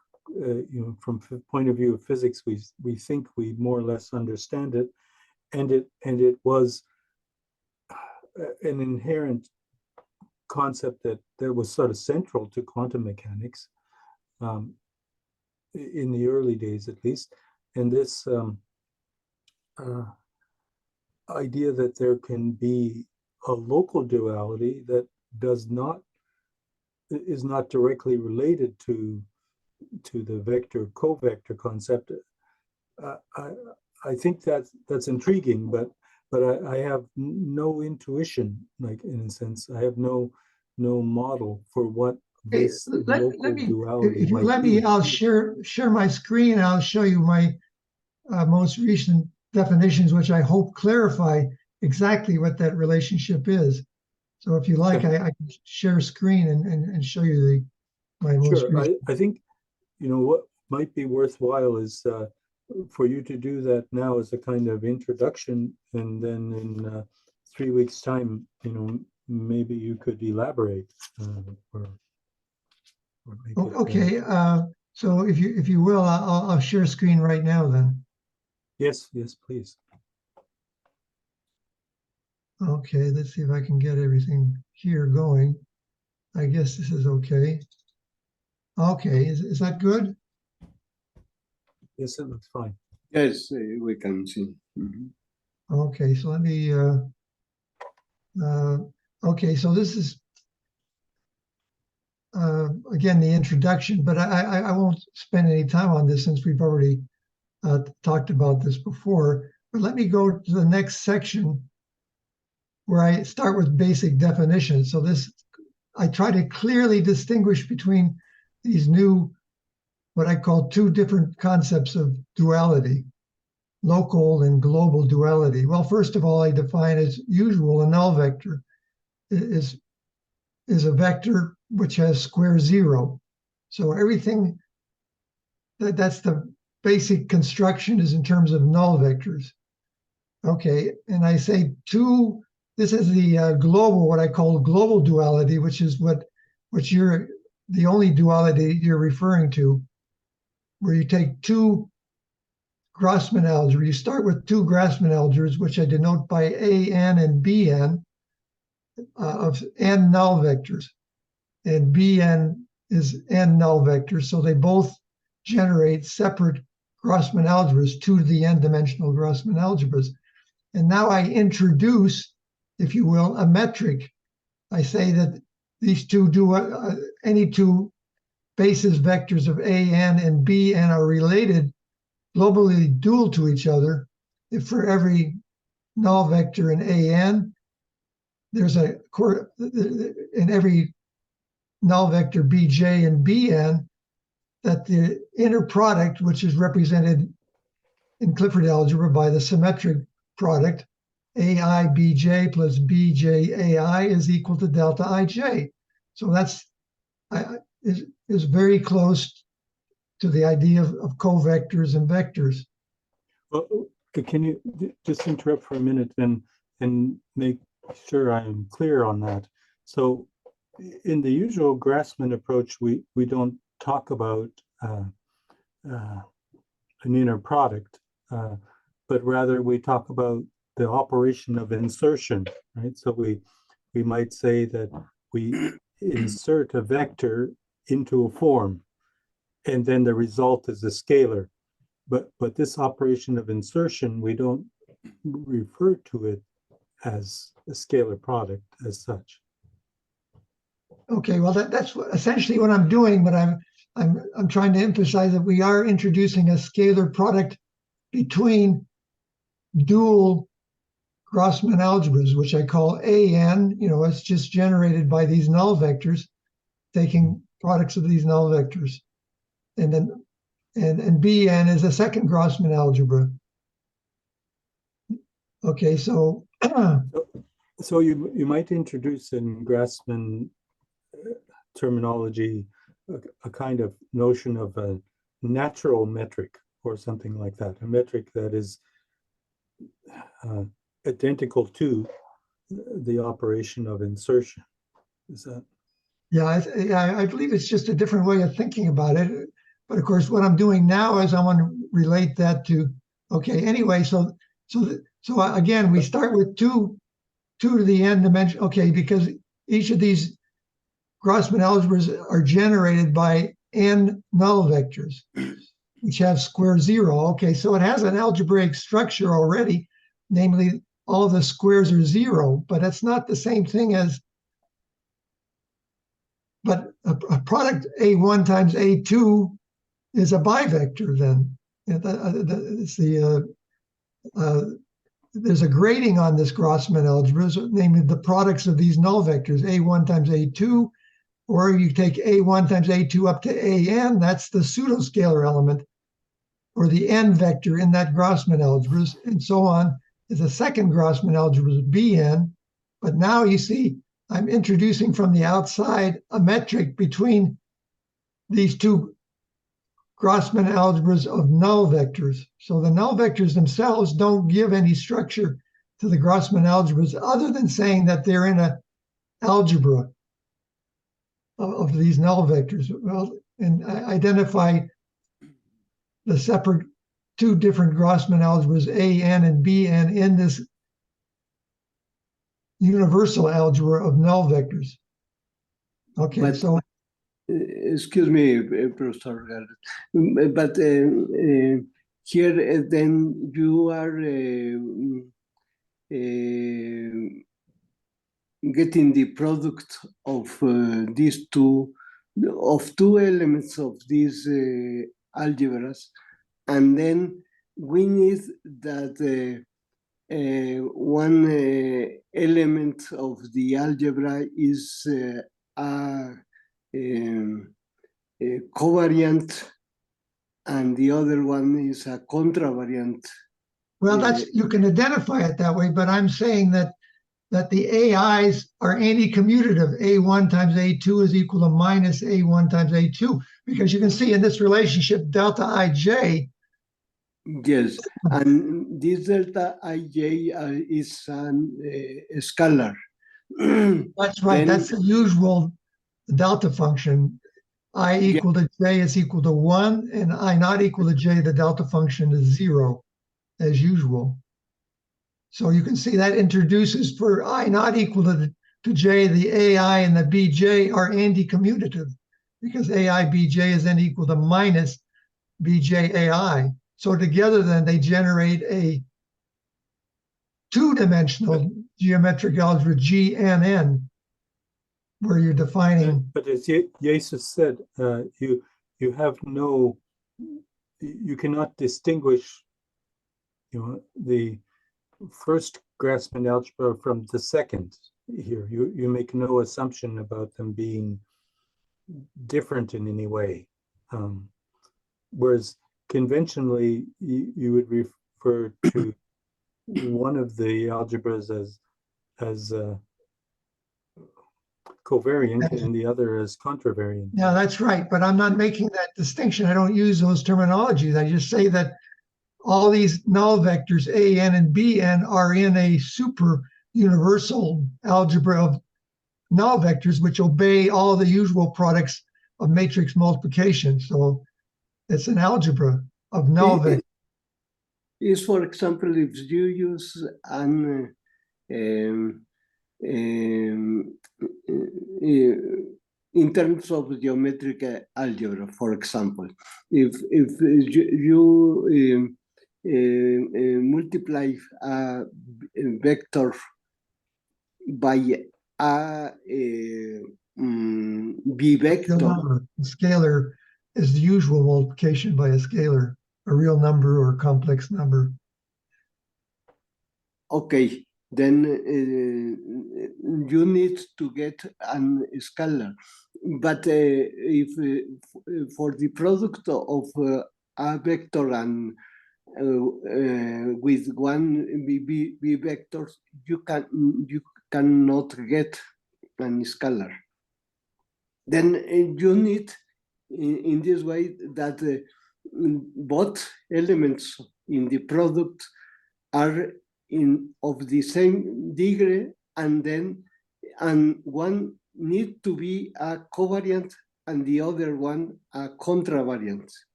from the point of view of physics, we think we more or less understand it, and it was an inherent concept that was sort of central to quantum mechanics in the early days, at least. And this idea that there can be a local duality that is not directly related to the vector-covector concept. I think that's intriguing, but I have no intuition, like, in a sense. I have no model for what this local duality if you might let be. me, I'll share my screen, and I'll show you my most recent definitions, which I hope clarify exactly what that relationship is. So if you like, I can share screen and show you my most recent. I think what might be worthwhile is for you to do that now as a kind of introduction, and then in 3 weeks' time, maybe you could elaborate. Okay. So if you will, I'll share screen right now then. Yes, please. Okay, let's see if I can get everything here going. I guess this is okay. Okay, is that good? Yes, it looks fine. Yes, we can see. Okay, so let me, okay, so this is, again, the introduction, but I won't spend any time on this since we've already talked about this before. But let me go to the next section where I start with basic definitions. So I try to clearly distinguish between these new, what I call two different concepts of duality. local and global duality? Well, first of all, I define as usual a null vector is a vector which has square 0. So everything that's the basic construction is in terms of null vectors. Okay, and I say two, this is the global, what I call global duality, which is what you're, the only duality you're referring to, where you take two Grossman algebra. You start with two Grossman algebras, which I denote by AN and BN of n null vectors. And Bn is n null vectors, so they both generate separate Grossman algebras, 2 to the n dimensional Grossman algebras. And now I introduce, if you will, a metric. I say that these two any two basis vectors of AN and BN are related, globally dual to each other, if for every null vector in AN, there's in every null vector Bj and Bn, that the inner product, which is represented in Clifford algebra by the symmetric product, AI Bj plus Bj AI is equal to delta Ij. So that's is very close to the idea of covectors and vectors. Well, can you just interrupt for a minute and make sure I'm clear on that? So in the usual Grassmann approach, we don't talk about an inner product, but rather we talk about the operation of insertion, right? So we might say that we insert a vector into a form, and then the result is a scalar. But this operation of insertion, we don't refer to it as a scalar product as such. Okay, well that's essentially what I'm doing, but I'm trying to emphasize that we are introducing a scalar product between dual Grossman algebras, which I call AN. It's just generated by these null vectors, taking products of these null vectors, and then and Bn is a second Grossman algebra. Okay, so so you might introduce in Grassmann terminology a kind of notion of a natural metric or something like that, a metric that is identical to the operation of insertion. Is that? Yeah, I believe it's just a different way of thinking about it. But of course, what I'm doing now is I want to relate that to, okay, anyway, so again, we start with 2 to the n dimension, okay, because each of these Grossman algebras are generated by n null vectors, which have square 0. Okay, so it has an algebraic structure already, namely all the squares are 0, but it's not the same thing as, but a product A1 times A2 is a bivector then. It's there's a grading on this Grossman algebra, namely the products of these null vectors, A1 times A2, or you take A1 times A2 up to AN, that's the pseudoscalar element, or the n vector in that Grossman algebra, and so on, is a second Grossman algebra, Bn. But now you see, I'm introducing from the outside a metric between these two Grossman algebras of null vectors. So the null vectors themselves don't give any structure to the Grossman algebras other than saying that they're in an algebra of these null vectors. Well, and I identify the separate 2 different Grossman algebras, AN and BN, in this universal algebra of null vectors. Okay, But, so excuse me, Professor Garrett, but here then you are getting the product of these two elements of these algebras, and then we need that one element of the algebra is a covariant, and the other one is a contravariant Well, that's, you can identify it that way, but I'm saying that the AIs are anti-commutative. A1 times A2 is equal to minus A1 times A2, because you can see in this relationship, delta IJ. Yes, and this delta ij is a scalar. That's right. Then- That's the usual delta function. I equal to j is equal to 1, and I not equal to j, the delta function is 0, as usual. So you can see that introduces, for I not equal to j, the AI and the bj are anti-commutative, because AI bj is then equal to minus bj AI. So together then they generate a two-dimensional geometric algebra GNN, where you're defining. But as Jesus said, you have no, you cannot distinguish, the first Grassmann algebra from the second here. You make no assumption about them being different in any way. Whereas conventionally, you would refer to one of the algebras as covariant and the other as contravariant. Yeah, that's right. But I'm not making that distinction. I don't use those terminologies. I just say that all these null vectors, AN and BN, are in a super universal algebra of null vectors, which obey all the usual products of matrix multiplication. So it's an algebra of null vectors. Is, for example, if you use an in terms of geometric algebra, for example, if you multiply a vector by a b vector. Scalar is the usual multiplication by a scalar, a real number or a complex number. Okay, then you need to get an scalar. But if for the product of a vector and with one b vectors, you cannot get an scalar. Then you need in this way that both elements in the product are of the same degree, and one need to be a covariant and the other one a contravariant.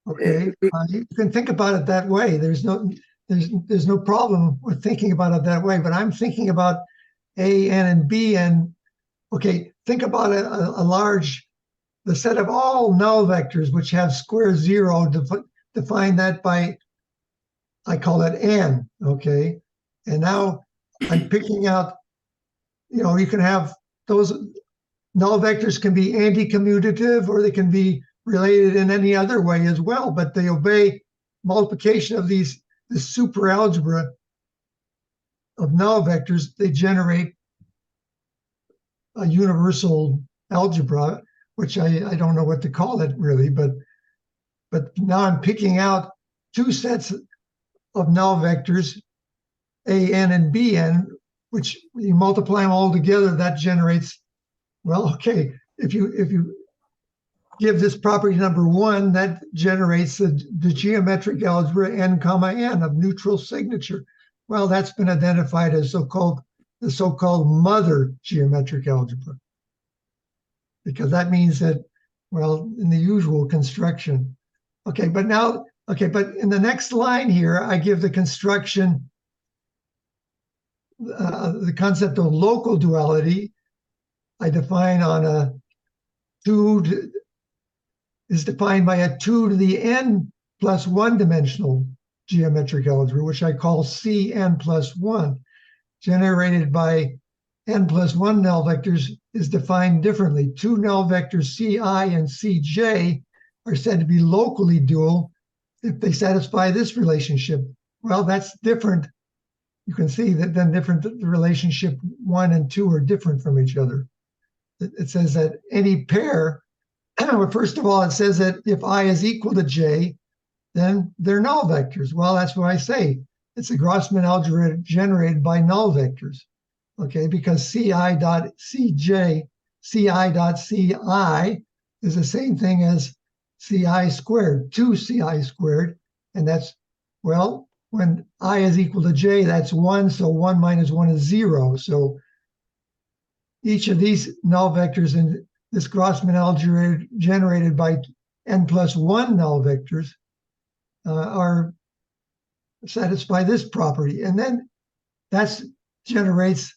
Okay, you can think about it that way. There's no problem with thinking about it that way, but I'm thinking about A, N, and B, and okay, think about the set of all null vectors which have square 0, define that by, I call it N, okay? And now I'm picking out, you can have those null vectors can be anti-commutative, or they can be related in any other way as well, but they obey multiplication of this super algebra of null vectors. They generate a universal algebra, which I don't know what to call it really, but now I'm picking out two sets of null vectors, AN and BN, which you multiply them all together, that generates, well, okay, if you give this property number 1, that generates the geometric algebra n comma n of neutral signature. Well, that's been identified as the so-called mother geometric algebra, because that means that, well, in the usual construction. Okay, but in the next line here, I give the construction, the concept of local duality. I define on a 2 is defined by a 2 to the n plus 1 dimensional geometric algebra, which I call Cn plus 1, generated by n plus 1 null vectors, is defined differently. 2 null vectors Ci and Cj are said to be locally dual if they satisfy this relationship. Well, that's different. You can see that then the relationship 1 and 2 are different from each other. It says that any pair, well, first of all, it says that if I is equal to j, then they're null vectors. Well, that's what I say. It's a Grossman algebra generated by null vectors, okay? Because ci.cj, ci.ci is the same thing as ci squared, 2ci squared, and that's, well, when I is equal to j, that's 1, so 1 minus 1 is 0. So each of these null vectors in this Grossman algebra generated by n plus 1 null vectors are satisfy this property. And then that generates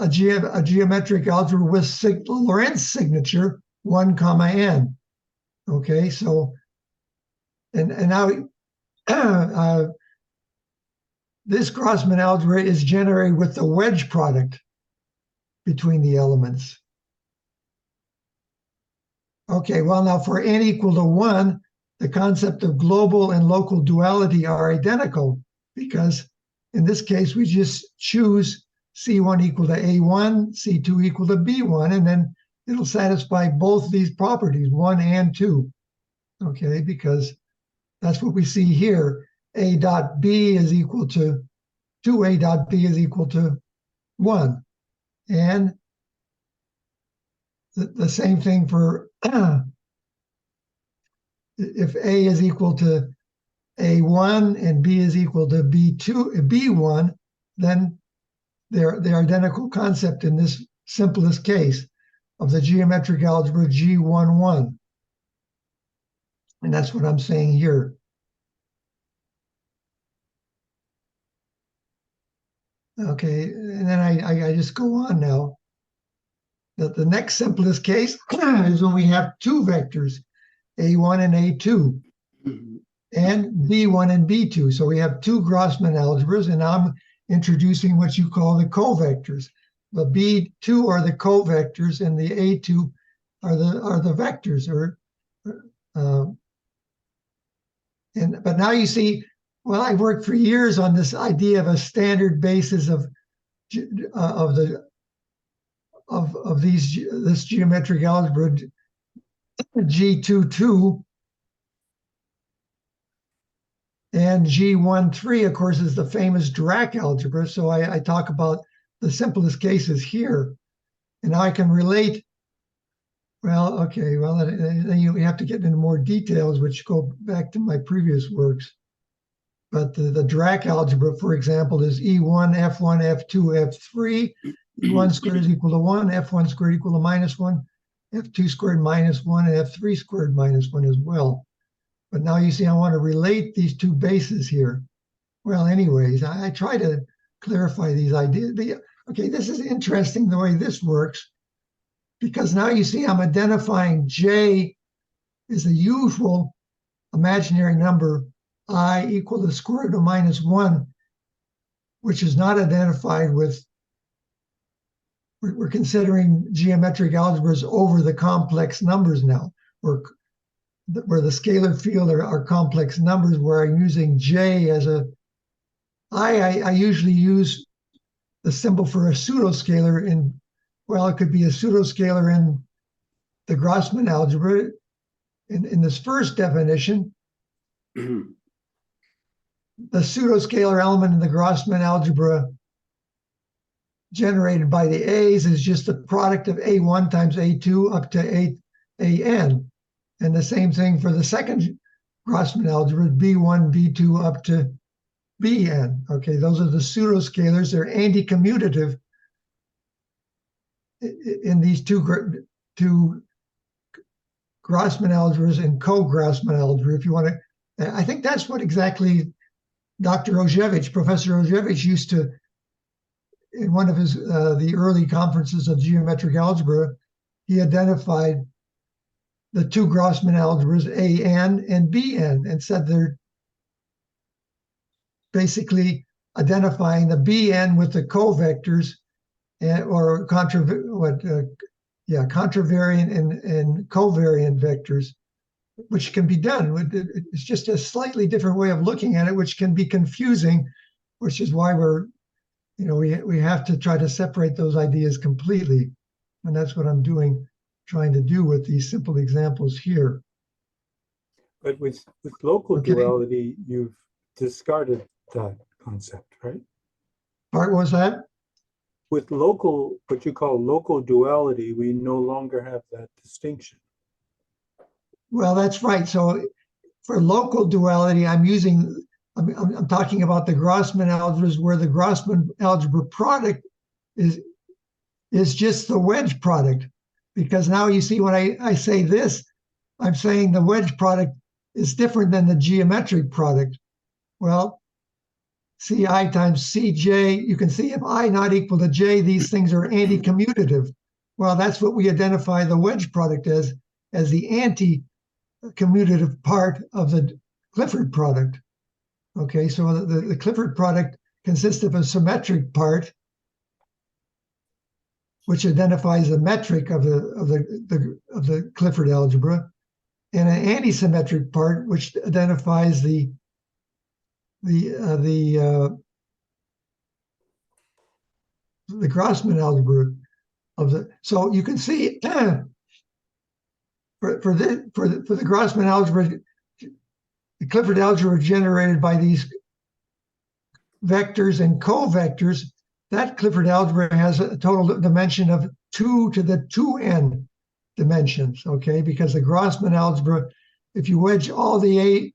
a geometric algebra with Lorentz signature 1 comma n. Okay, so and now this Grossman algebra is generated with the wedge product between the elements. Okay, well, now for n equal to 1, the concept of global and local duality are identical, because in this case, we just choose C1 equal to A1, C2 equal to B1, and then it'll satisfy both these properties, 1 and 2, okay, because that's what we see here. A dot B is equal to 2A dot B is equal to 1. And the same thing for if A is equal to A1 and B is equal to B1, then they're identical concept in this simplest case of the geometric algebra G11. And that's what I'm saying here. Okay, and then I just go on now. The next simplest case is when we have two vectors, A1 and A2, and B1 and B2. So we have two Grossman algebras, and I'm introducing what you call the covectors. The B2 are the covectors, and the A2 are the vectors. But now you see, well, I worked for years on this idea of a standard basis of this geometric algebra G22, and G13, of course, is the famous Dirac algebra. So I talk about the simplest cases here, and now I can relate. Well, okay, well, then you have to get into more details, which go back to my previous works. But the Dirac algebra, for example, is E1, F1, F2, F3. E1 squared is equal to 1, F1 squared equal to -1, F2 squared -1, and F3 squared -1 as well. But now you see I want to relate these two bases here. Well, anyways, I try to clarify these ideas. But, okay, this is interesting the way this works, because now you see I'm identifying J is the usual imaginary number I equal to the square root of -1, which is not identified with, we're considering geometric algebras over the complex numbers now, where the scalar field are complex numbers, where I'm using J as I usually use the symbol for a pseudoscalar in, well, it could be a pseudoscalar in the Grossman algebra. In this first definition, the pseudoscalar element in the Grossman algebra generated by the A's is just the product of A1 times A2 up to AN. And the same thing for the second Grossman algebra, B1, B2 up to Bn. Okay, those are the pseudoscalars. They're anti-commutative in these two Grossman algebras and co-Grossman algebra. If you want to, I think that's what exactly Dr. Ojevich, Professor Ojevich, used to, in one of his the early conferences of geometric algebra, he identified the two Grossman algebras, AN and BN, and said they're basically identifying the BN with the covectors or contravariant and covariant vectors, which can be done. It's just a slightly different way of looking at it, which can be confusing, which is why we have to try to separate those ideas completely. And that's what I'm trying to do with these simple examples here. But with local Okay. duality, you've discarded that concept, right? Part was that? With local, what you call local duality, we no longer have that distinction. Well, that's right. So for local duality, I'm talking about the Grossman algebras where the Grossman algebra product is just the wedge product. Because now you see when I say this, I'm saying the wedge product is different than the geometric product. Well, Ci times Cj, you can see if I not equal to j, these things are anti-commutative. Well, that's what we identify the wedge product as the anti-commutative part of the Clifford product. Okay, so the Clifford product consists of a symmetric part, which identifies the metric of the Clifford algebra, and an anti-symmetric part, which identifies the Grossman algebra of the. So you can see for the Grossman algebra, the Clifford algebra generated by these vectors and covectors. That Clifford algebra has a total dimension of 2 to the 2n dimensions, okay? Because the Grossman algebra, if you wedge all the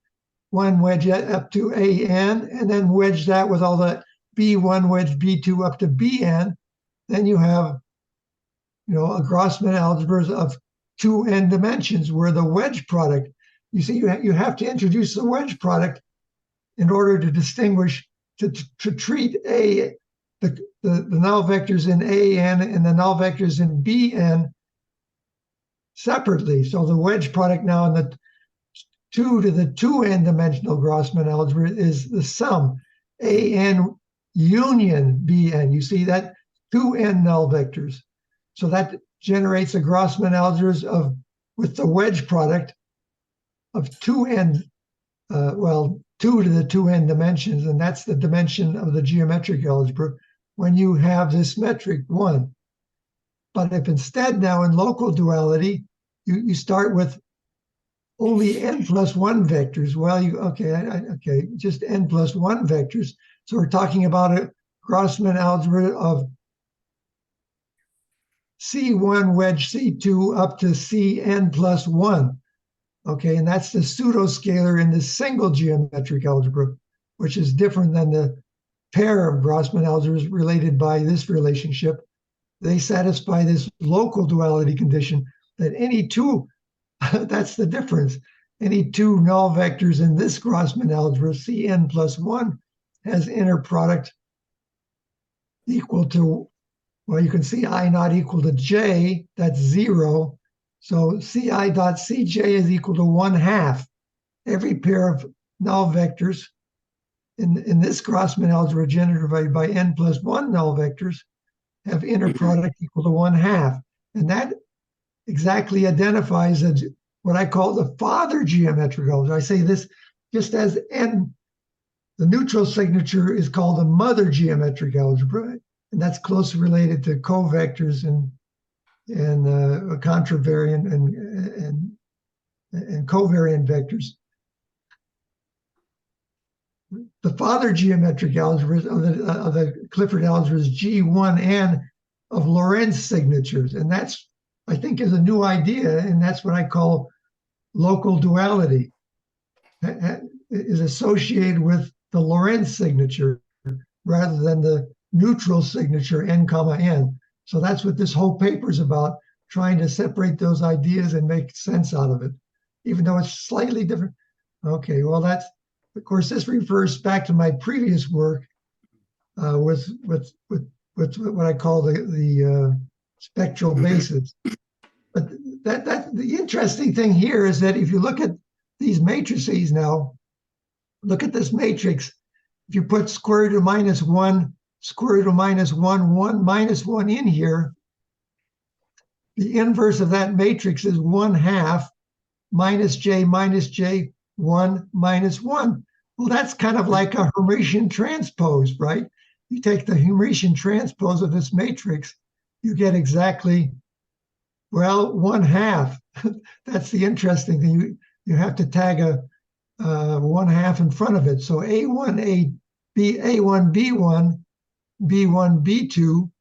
A1 wedge up to AN, and then wedge that with all the B1 wedge B2 up to Bn, then you have, a Grossman algebra of 2n dimensions, where the wedge product, you see, you have to introduce the wedge product in order to distinguish, to treat the null vectors in AN and the null vectors in Bn separately. So the wedge product now in the 2 to the 2n dimensional Grossman algebra is the sum AN union Bn. You see that 2n null vectors. So that generates a Grossman algebras with the wedge product of 2n, 2 to the 2n dimensions, and that's the dimension of the geometric algebra when you have this metric 1. But if instead now in local duality, you start with only n plus 1 vectors, well, just n plus 1 vectors. So we're talking about a Grossman algebra of C1 wedge C2 up to Cn plus 1. Okay, and that's the pseudoscalar in the single geometric algebra, which is different than the pair of Grossman algebras related by this relationship. They satisfy this local duality condition that any two, that's the difference, any two null vectors in this Grossman algebra, Cn plus 1, has inner product equal to, well, you can see I not equal to j, that's 0. So Ci dot Cj is equal to 1/2. Every pair of null vectors in this Grossman algebra generated by n plus 1 null vectors have inner product equal to 1/2. And that exactly identifies as what I call the father geometric algebra. I say this just as n, the neutral signature is called the mother geometric algebra, and that's closely related to covectors and contravariant and covariant vectors. The father geometric algebra of the Clifford algebra is G1n of Lorentz signatures, and that's, I think, is a new idea, and that's what I call local duality. Is associated with the Lorentz signature rather than the neutral signature n comma n. So that's what this whole paper is about, trying to separate those ideas and make sense out of it, even though it's slightly different. Okay, well, that's, of course, this refers back to my previous work with what I call the spectral basis. But the interesting thing here is that if you look at these matrices now, look at this matrix. If you put square root of minus 1, square root of minus 1, 1, minus 1 in here, the inverse of that matrix is 1/2 minus j, 1, minus 1. Well, that's kind of like a Hermitian transpose, right? You take the Hermitian transpose of this matrix, you get exactly, well, 1/2. That's the interesting thing. you have to tag a 1/2 in front of it. So A1, A1, B1, B1, B2.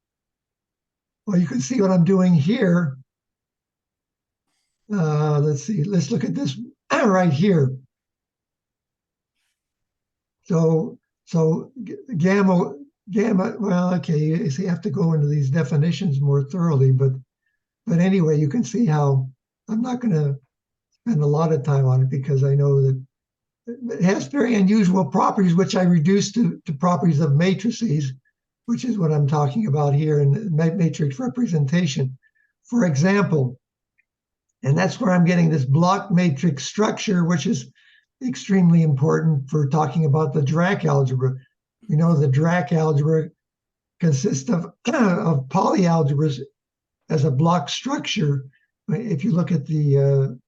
Well, you can see what I'm doing here. Let's see, let's look at this right here. So gamma, well, okay, you have to go into these definitions more thoroughly, but anyway, you can see how I'm not going to spend a lot of time on it because I know that it has very unusual properties, which I reduce to properties of matrices, which is what I'm talking about here in matrix representation. For example, and that's where I'm getting this block matrix structure, which is extremely important for talking about the Dirac algebra. We know the Dirac algebra consists of polyalgebras as a block structure. If you look at the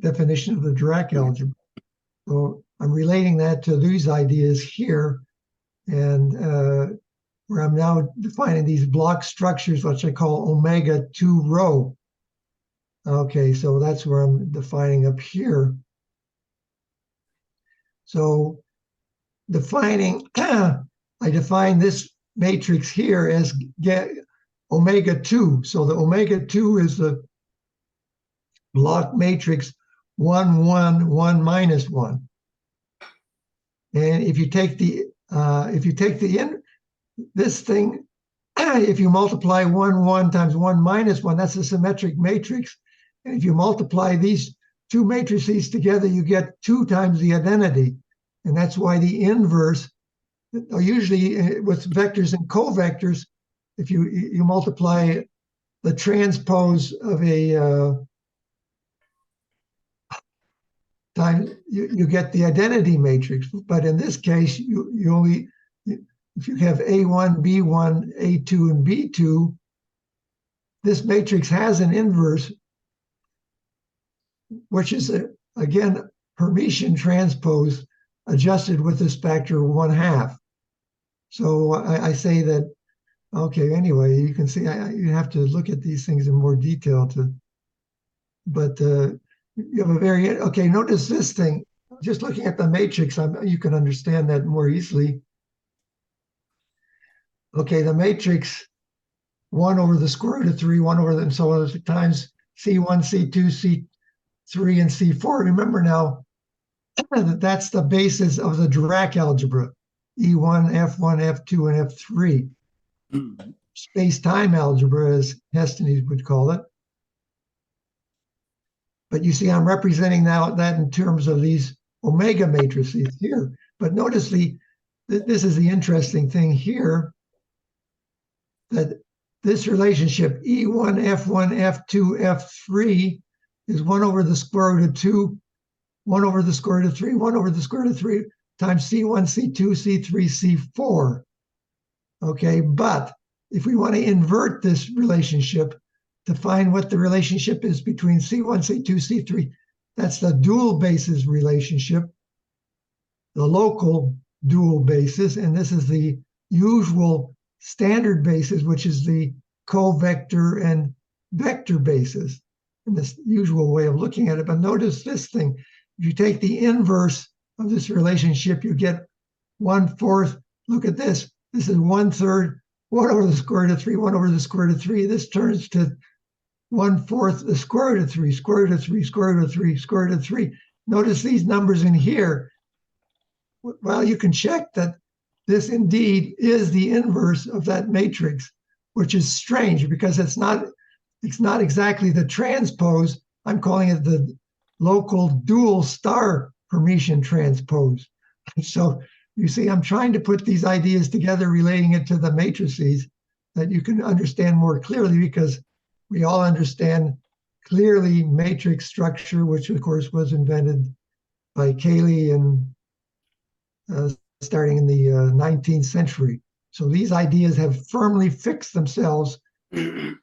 definition of the Dirac algebra. So I'm relating that to these ideas here, and where I'm now defining these block structures, which I call omega 2 rho. Okay, so that's where I'm defining up here. So defining, I define this matrix here as omega 2. So the omega 2 is the block matrix 1, 1, 1, minus 1. And if you take this thing, if you multiply 1, 1 times 1 minus 1, that's a symmetric matrix. And if you multiply these two matrices together, you get 2 times the identity. And that's why the inverse, usually with vectors and covectors, if you multiply the transpose of a time, you get the identity matrix. But in this case, you only, if you have A1, B1, A2, and B2, this matrix has an inverse, which is, again, Hermitian transpose adjusted with this factor 1/2. So I say that, okay, anyway, you can see you have to look at these things in more detail but you have a very, okay, notice this thing. Just looking at the matrix, you can understand that more easily. Okay, the matrix 1 over the square root of 3, 1 over and so on times C1, C2, C3, and C4. Remember now, that's the basis of the Dirac algebra, E1, F1, F2, and F3. Space-time algebra, as Hestenes would call it. But you see, I'm representing now that in terms of these omega matrices here. But notice this is the interesting thing here, that this relationship E1, F1, F2, F3 is 1 over the square root of 2, 1 over the square root of 3, 1 over the square root of 3 times C1, C2, C3, C4. Okay, but if we want to invert this relationship to find what the relationship is between C1, C2, C3, that's the dual basis relationship, the local dual basis, and this is the usual standard basis, which is the covector and vector basis, in this usual way of looking at it. But notice this thing. If you take the inverse of this relationship, you get 1/4. Look at this. This is 1/3, 1 over the square root of 3, 1 over the square root of 3. This turns to 1/4 the square root of 3, square root of 3, square root of 3, square root of 3. Notice these numbers in here. Well, you can check that this indeed is the inverse of that matrix, which is strange because it's not exactly the transpose. I'm calling it the local dual star Hermitian transpose. So you see, I'm trying to put these ideas together, relating it to the matrices that you can understand more clearly, because we all understand clearly matrix structure, which of course was invented by Cayley and starting in the 19th century. So these ideas have firmly fixed themselves in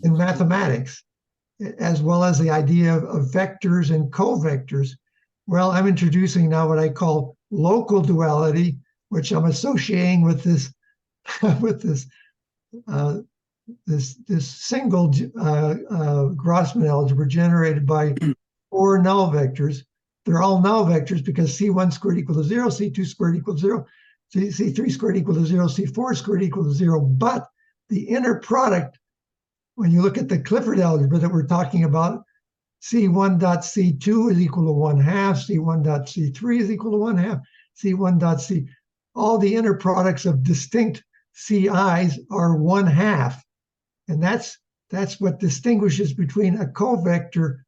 mathematics, as well as the idea of vectors and covectors. Well, I'm introducing now what I call local duality, which I'm associating with this this single Grossman algebra generated by 4 null vectors. they're all null vectors because C1 squared equal to 0, C2 squared equal to 0, C3 squared equal to 0, C4 squared equal to 0. But the inner product, when you look at the Clifford algebra that we're talking about, C1.C2 is equal to 1/2, C1.C3 is equal to 1/2, C1.C. All the inner products of distinct CIs are 1/2. And that's what distinguishes between a covector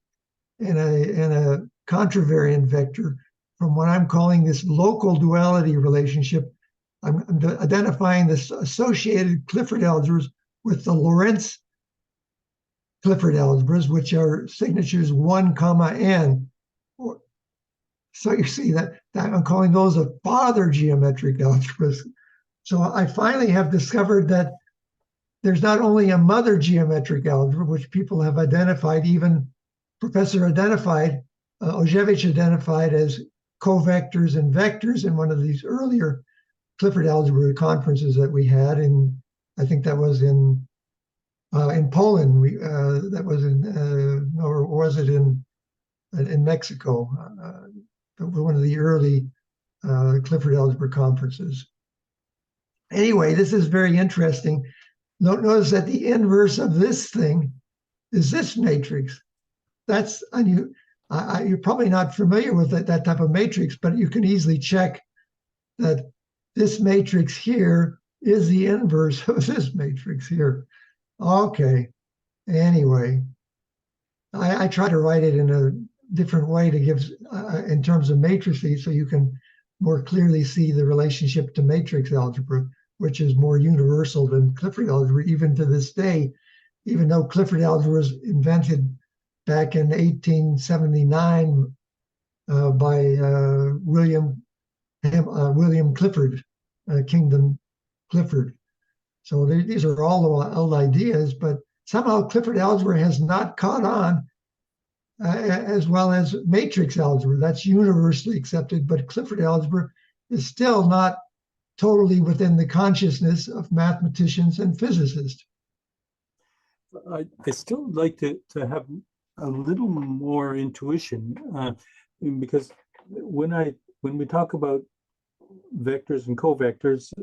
and a contravariant vector from what I'm calling this local duality relationship. I'm identifying this associated Clifford algebras with the Lorentz Clifford algebras, which are signatures 1, n. So you see that I'm calling those a father geometric algebras. So I finally have discovered that there's not only a mother geometric algebra, which people have identified, even Professor Ojevich identified as covectors and vectors in one of these earlier Clifford algebra conferences that we had in, I think that was in Poland. That was or was it in Mexico? One of the early Clifford algebra conferences. Anyway, this is very interesting. Notice that the inverse of this thing is this matrix. That's you're probably not familiar with that type of matrix, but you can easily check that this matrix here is the inverse of this matrix here. Okay. Anyway, I try to write it in a different way to give, in terms of matrices, so you can more clearly see the relationship to matrix algebra, which is more universal than Clifford algebra, even to this day, even though Clifford algebra was invented back in 1879 by William Clifford, Kingdom Clifford. So these are all old ideas, but somehow Clifford algebra has not caught on as well as matrix algebra. That's universally accepted, but Clifford algebra is still not totally within the consciousness of mathematicians and physicists. I still like to have a little more intuition, because when we talk about vectors and covectors,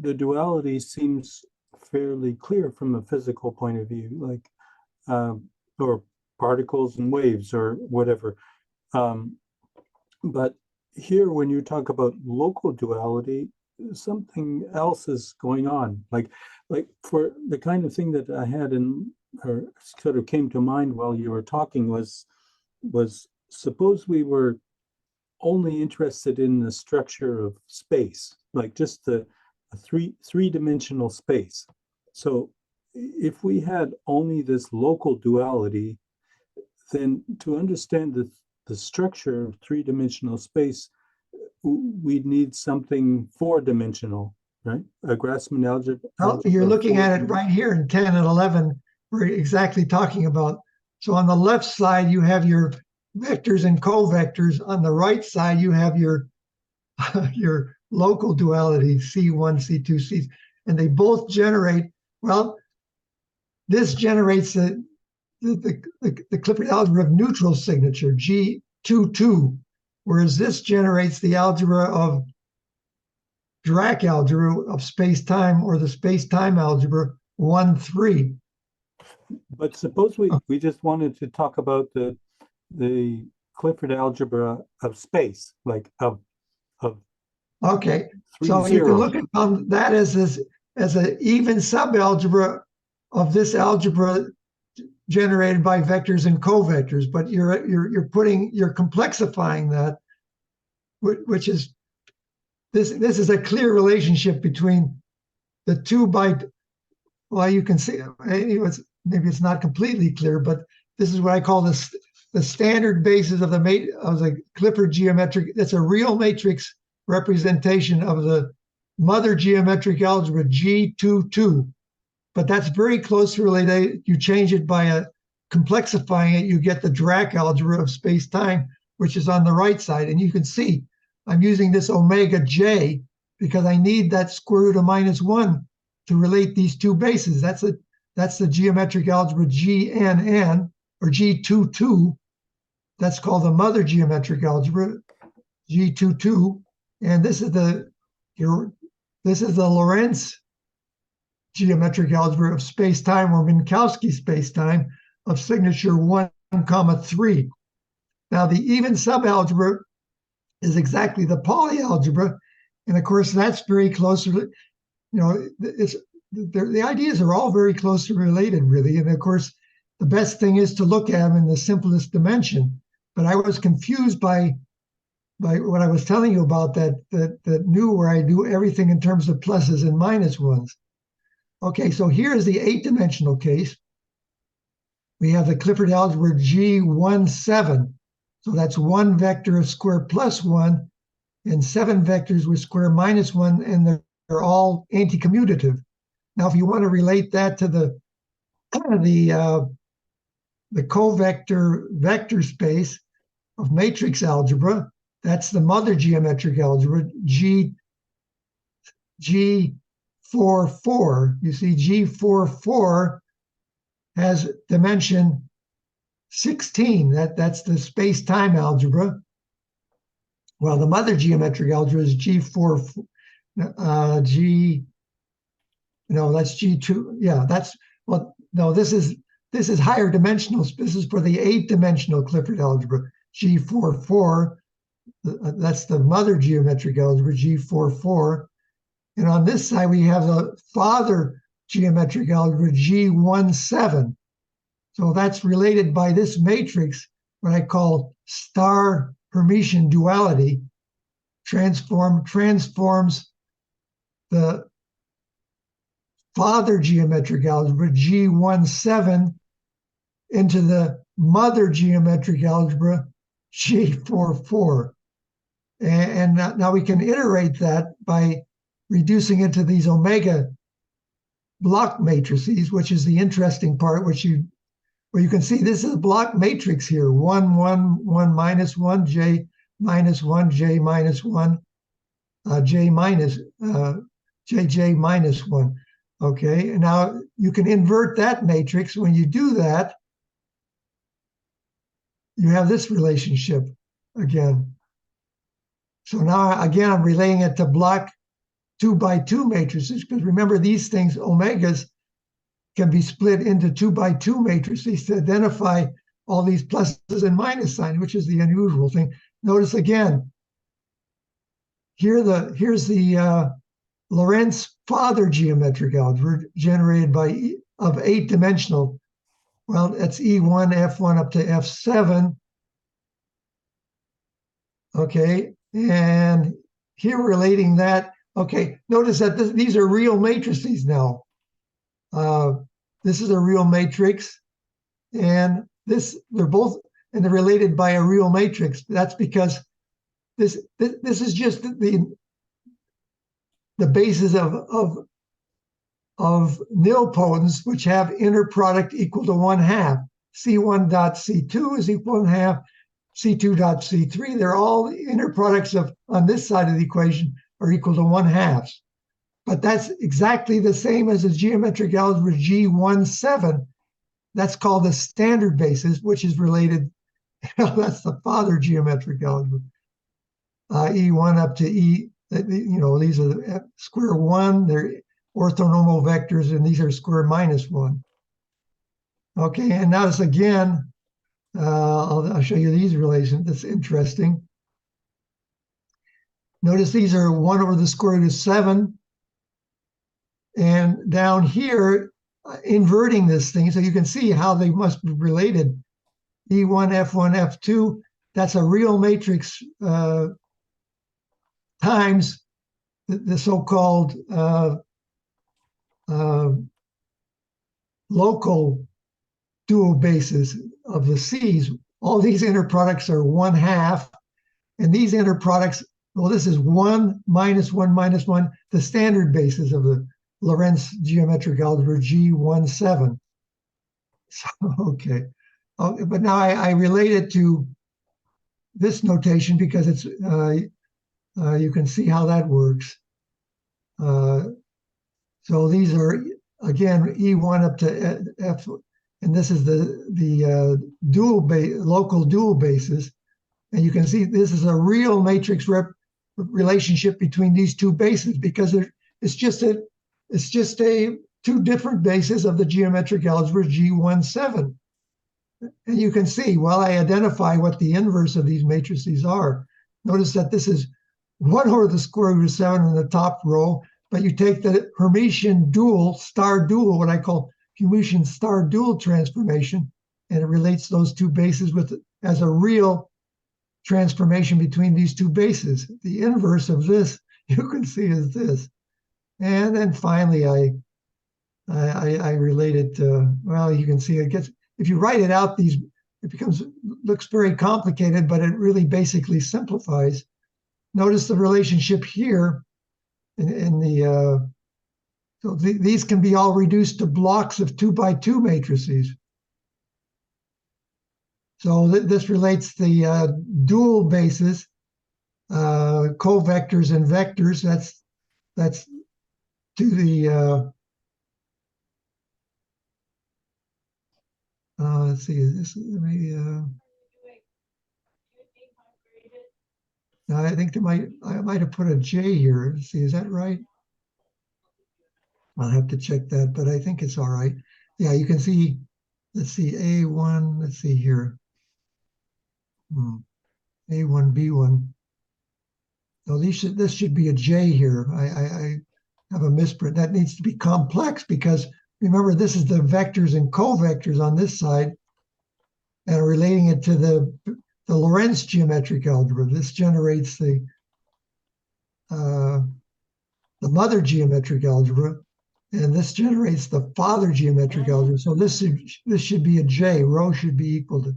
the duality seems fairly clear from a physical point of view, like or particles and waves or whatever. But here, when you talk about local duality, something else is going on. Like for the kind of thing that I had or sort of came to mind while you were talking was suppose we were only interested in the structure of space, like just the three-dimensional space. So if we had only this local duality, then to understand the structure of three-dimensional space, we'd need something four-dimensional, right? A Grassmann algebra. Well, you're looking at it right here in 10 and 11. We're exactly talking about. So on the left side, you have your vectors and covectors. On the right side, you have your local duality, C1, C2, C, and they both generate, well, this generates the Clifford algebra of neutral signature, G22, whereas this generates the algebra of Dirac algebra of space-time, or the space-time algebra 1-3. But suppose we just wanted to talk about the Clifford algebra of space, like of Okay, 3, so 0. you can look at that as an even subalgebra of this algebra generated by vectors and covectors, but you're complexifying that, which is this is a clear relationship between the two well, you can see, maybe it's not completely clear, but this is what I call the standard basis of the Clifford geometric. It's a real matrix representation of the mother geometric algebra G22, but that's very closely related. You change it by complexifying it, you get the Dirac algebra of space-time, which is on the right side. And you can see I'm using this omega j because I need that square root of -1 to relate these two bases. That's the geometric algebra GNN or G22 That's called the mother geometric algebra, G22. And this is the Lorentz geometric algebra of space-time, or Minkowski space-time of signature 1, 3. Now, the even subalgebra is exactly the Pauli algebra. And of course, that's very closely, the ideas are all very closely related, really. And of course, the best thing is to look at them in the simplest dimension. But I was confused by what I was telling you about that new where I do everything in terms of pluses and minus ones. Okay, so here's the 8-dimensional case. We have the Clifford algebra G17. So that's 1 vector of square plus 1 and 7 vectors with square minus 1, and they're all anti-commutative. Now, if you want to relate that to the covector vector space of matrix algebra, that's the mother geometric algebra, G44. You see, G44 has dimension 16. That's the space-time algebra. Well, the mother geometric algebra is G4, that's G2. Yeah, this is higher dimensional. This is for the 8-dimensional Clifford algebra, G44. That's the mother geometric algebra, G44. And on this side, we have the father geometric algebra, G17. So that's related by this matrix, what I call star Hermitian duality, transforms the father geometric algebra, G17, into the mother geometric algebra, G44. And now we can iterate that by reducing it to these omega block matrices, which is the interesting part, where you can see this is a block matrix here, 1, 1, 1 minus 1, J minus 1, J minus 1, J minus, JJ minus 1. Okay, and now you can invert that matrix. When you do that, you have this relationship again. So now, again, I'm relaying it to block 2x2 matrices, because remember, these things, omegas, can be split into 2x2 matrices to identify all these pluses and minus signs, which is the unusual thing. Notice again, here's the Lorentz father geometric algebra generated of 8-dimensional. Well, that's E1, F1 up to F7. Okay, and here relating that. Okay, notice that these are real matrices now. This is a real matrix, and they're related by a real matrix. That's because this is just the basis of nilpotents, which have inner product equal to 1/2. C1.C2 is equal to 1/2. C2.C3. They're all inner products on this side of the equation are equal to 1/2. But that's exactly the same as the geometric algebra G17. That's called the standard basis, which is related. That's the father geometric algebra. E1 up to E, these are the square 1. They're orthonormal vectors, and these are square minus 1. Okay, and notice again, I'll show you these relations. That's interesting. Notice these are 1 over the square root of 7. And down here, inverting this thing, so you can see how they must be related. E1, F1, F2, that's a real matrix times the so-called local dual basis of the C's. All these inner products are 1/2, and these inner products, well, this is 1 minus 1 minus 1, the standard basis of the Lorentz geometric algebra G17. So, okay. But now I relate it to this notation because it's you can see how that works. So these are, again, E1 up to and this is the local dual basis. And you can see this is a real matrix relationship between these two bases, because it's just two different bases of the geometric algebra G17. And you can see, well, I identify what the inverse of these matrices are. Notice that this is 1 over the square root of 7 in the top row, but you take the Hermitian dual, star dual, what I call Hermitian star dual transformation, and it relates those two bases as a real transformation between these two bases. The inverse of this, you can see, is this. And then finally, I relate it to, well, you can see it gets, if you write it out, looks very complicated, but it really basically simplifies. Notice the relationship here so these can be all reduced to blocks of 2 by 2 matrices. So this relates the dual bases, covectors and vectors. That's to the let's see. Maybe I think I might have put a J here. Let's see, is that right? I'll have to check that, but I think it's all right. Yeah, you can see. Let's see, A1. Let's see here. A1, B1. So this should be a J here. I have a misprint. That needs to be complex, because remember, this is the vectors and covectors on this side, and relating it to the Lorentz geometric algebra. This generates the mother geometric algebra, and this generates the father geometric algebra. So this should be a J. Rho should be equal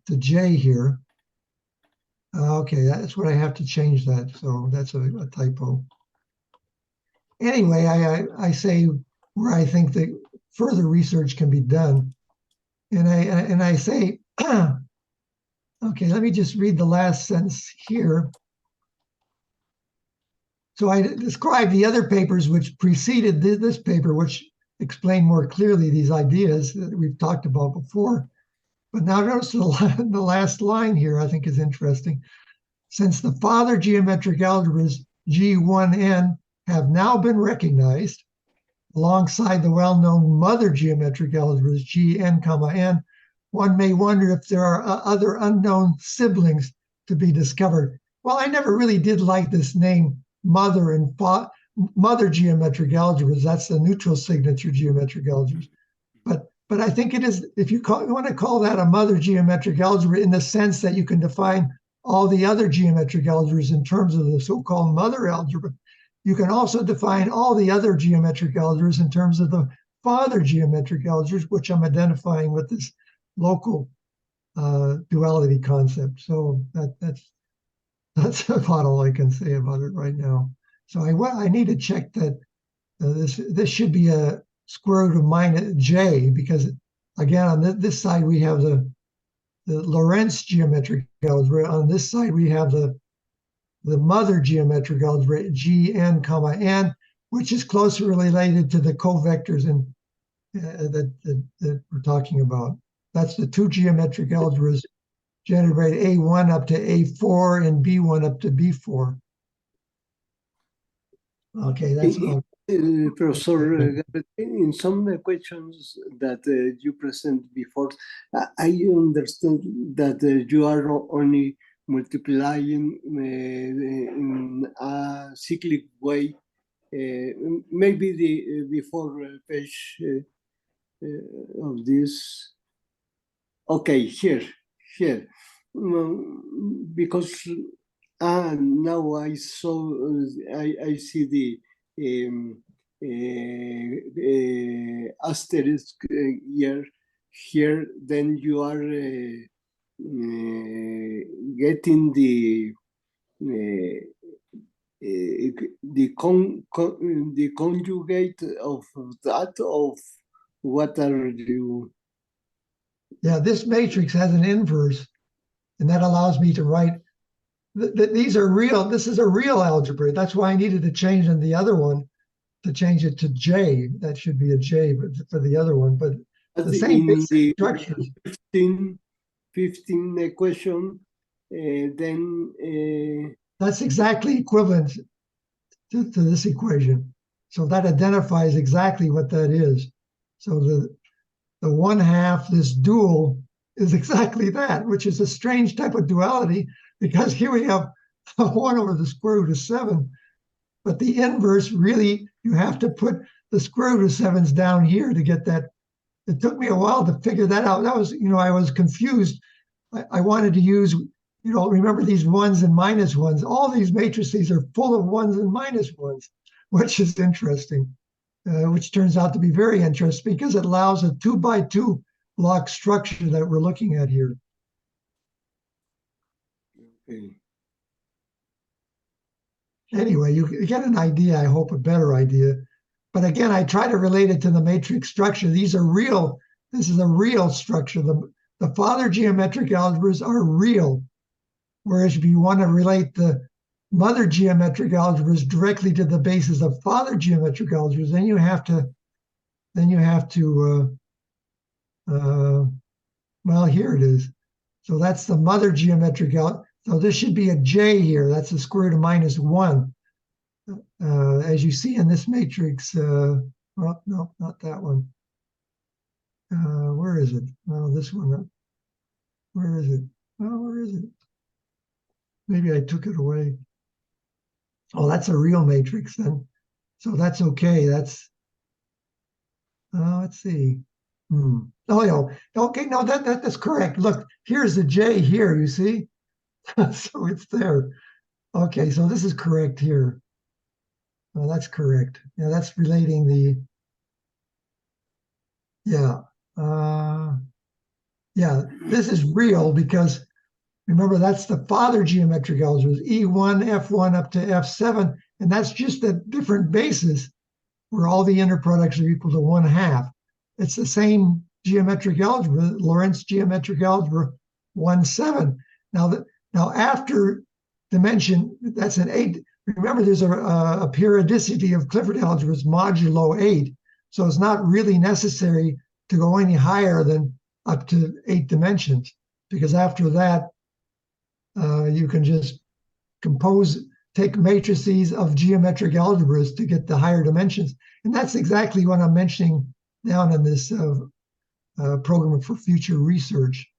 to J here. Okay, that's what I have to change that. So that's a typo. Anyway, I say where I think that further research can be done, and I say, okay, let me just read the last sentence here. So I described the other papers which preceded this paper, which explain more clearly these ideas that we've talked about before. But now notice the last line here, I think, is interesting. Since the father geometric algebras G1n have now been recognized alongside the well-known mother geometric algebras Gn, n, one may wonder if there are other unknown siblings to be discovered. Well, I never really did like this name, mother and mother geometric algebras. That's the neutral signature geometric algebras. But I think it is, if you want to call that a mother geometric algebra, in the sense that you can define all the other geometric algebras in terms of the so-called mother algebra, you can also define all the other geometric algebras in terms of the father geometric algebras, which I'm identifying with this local duality concept. So that's about all I can say about it right now. So I need to check that this should be a square root of minus J, because again, on this side we have the Lorentz geometric algebra. On this side we have the mother geometric algebra Gn, n, which is closely related to the covectors that we're talking about. That's the two geometric algebras generate A1 up to A4 and B1 up to B4. Okay, that's all. Professor, in some questions that you presented before, I understand that you are only multiplying in a cyclic way. Maybe before page of this. Okay, here. Because now I see the asterisk here. Then you are getting the conjugate of that, of what are you? Yeah, this matrix has an inverse, and that allows me to write these are real. This is a real algebra. That's why I needed to change the other one, to change it to J. That should be a J, but for the other one. But The same in basic the structures. 15 equation, then That's exactly equivalent to this equation. So that identifies exactly what that is. So the 1/2, this dual, is exactly that, which is a strange type of duality, because here we have 1 over the square root of 7, but the inverse, really, you have to put the square root of 7's down here to get that. It took me a while to figure that out. That was, I was confused. I wanted to use, remember these ones and minus ones. All these matrices are full of ones and minus ones, which is interesting, which turns out to be very interesting because it allows a 2x2 block structure that we're looking at here. okay. Anyway, you get an idea, I hope a better idea. But again, I try to relate it to the matrix structure. These are real. This is a real structure. The father geometric algebras are real. Whereas if you want to relate the mother geometric algebras directly to the basis of father geometric algebras, then you have to, well, here it is. So that's the mother geometric algebra. So this should be a J here. That's the square root of -1. As you see in this matrix, well, no, not that one. Where is it? Oh, this one. Where is it? Oh, where is it? Maybe I took it away. Oh, that's a real matrix then. So that's okay. That's, let's see. Oh, yeah. Okay, no, that's correct. Look, here's the J here, you see? So it's there. Okay, so this is correct here. Oh, that's correct. Yeah, that's relating the, yeah. Yeah, this is real because remember, that's the father geometric algebras, E1, F1 up to F7, and that's just a different basis where all the inner products are equal to 1/2. It's the same geometric algebra, Lorentz geometric algebra 1/7. Now after dimension, that's an 8. Remember, there's a periodicity of Clifford algebras modulo 8, so it's not really necessary to go any higher than up to 8 dimensions, because after that, you can just take matrices of geometric algebras to get the higher dimensions. And that's exactly what I'm mentioning down in this program for future research.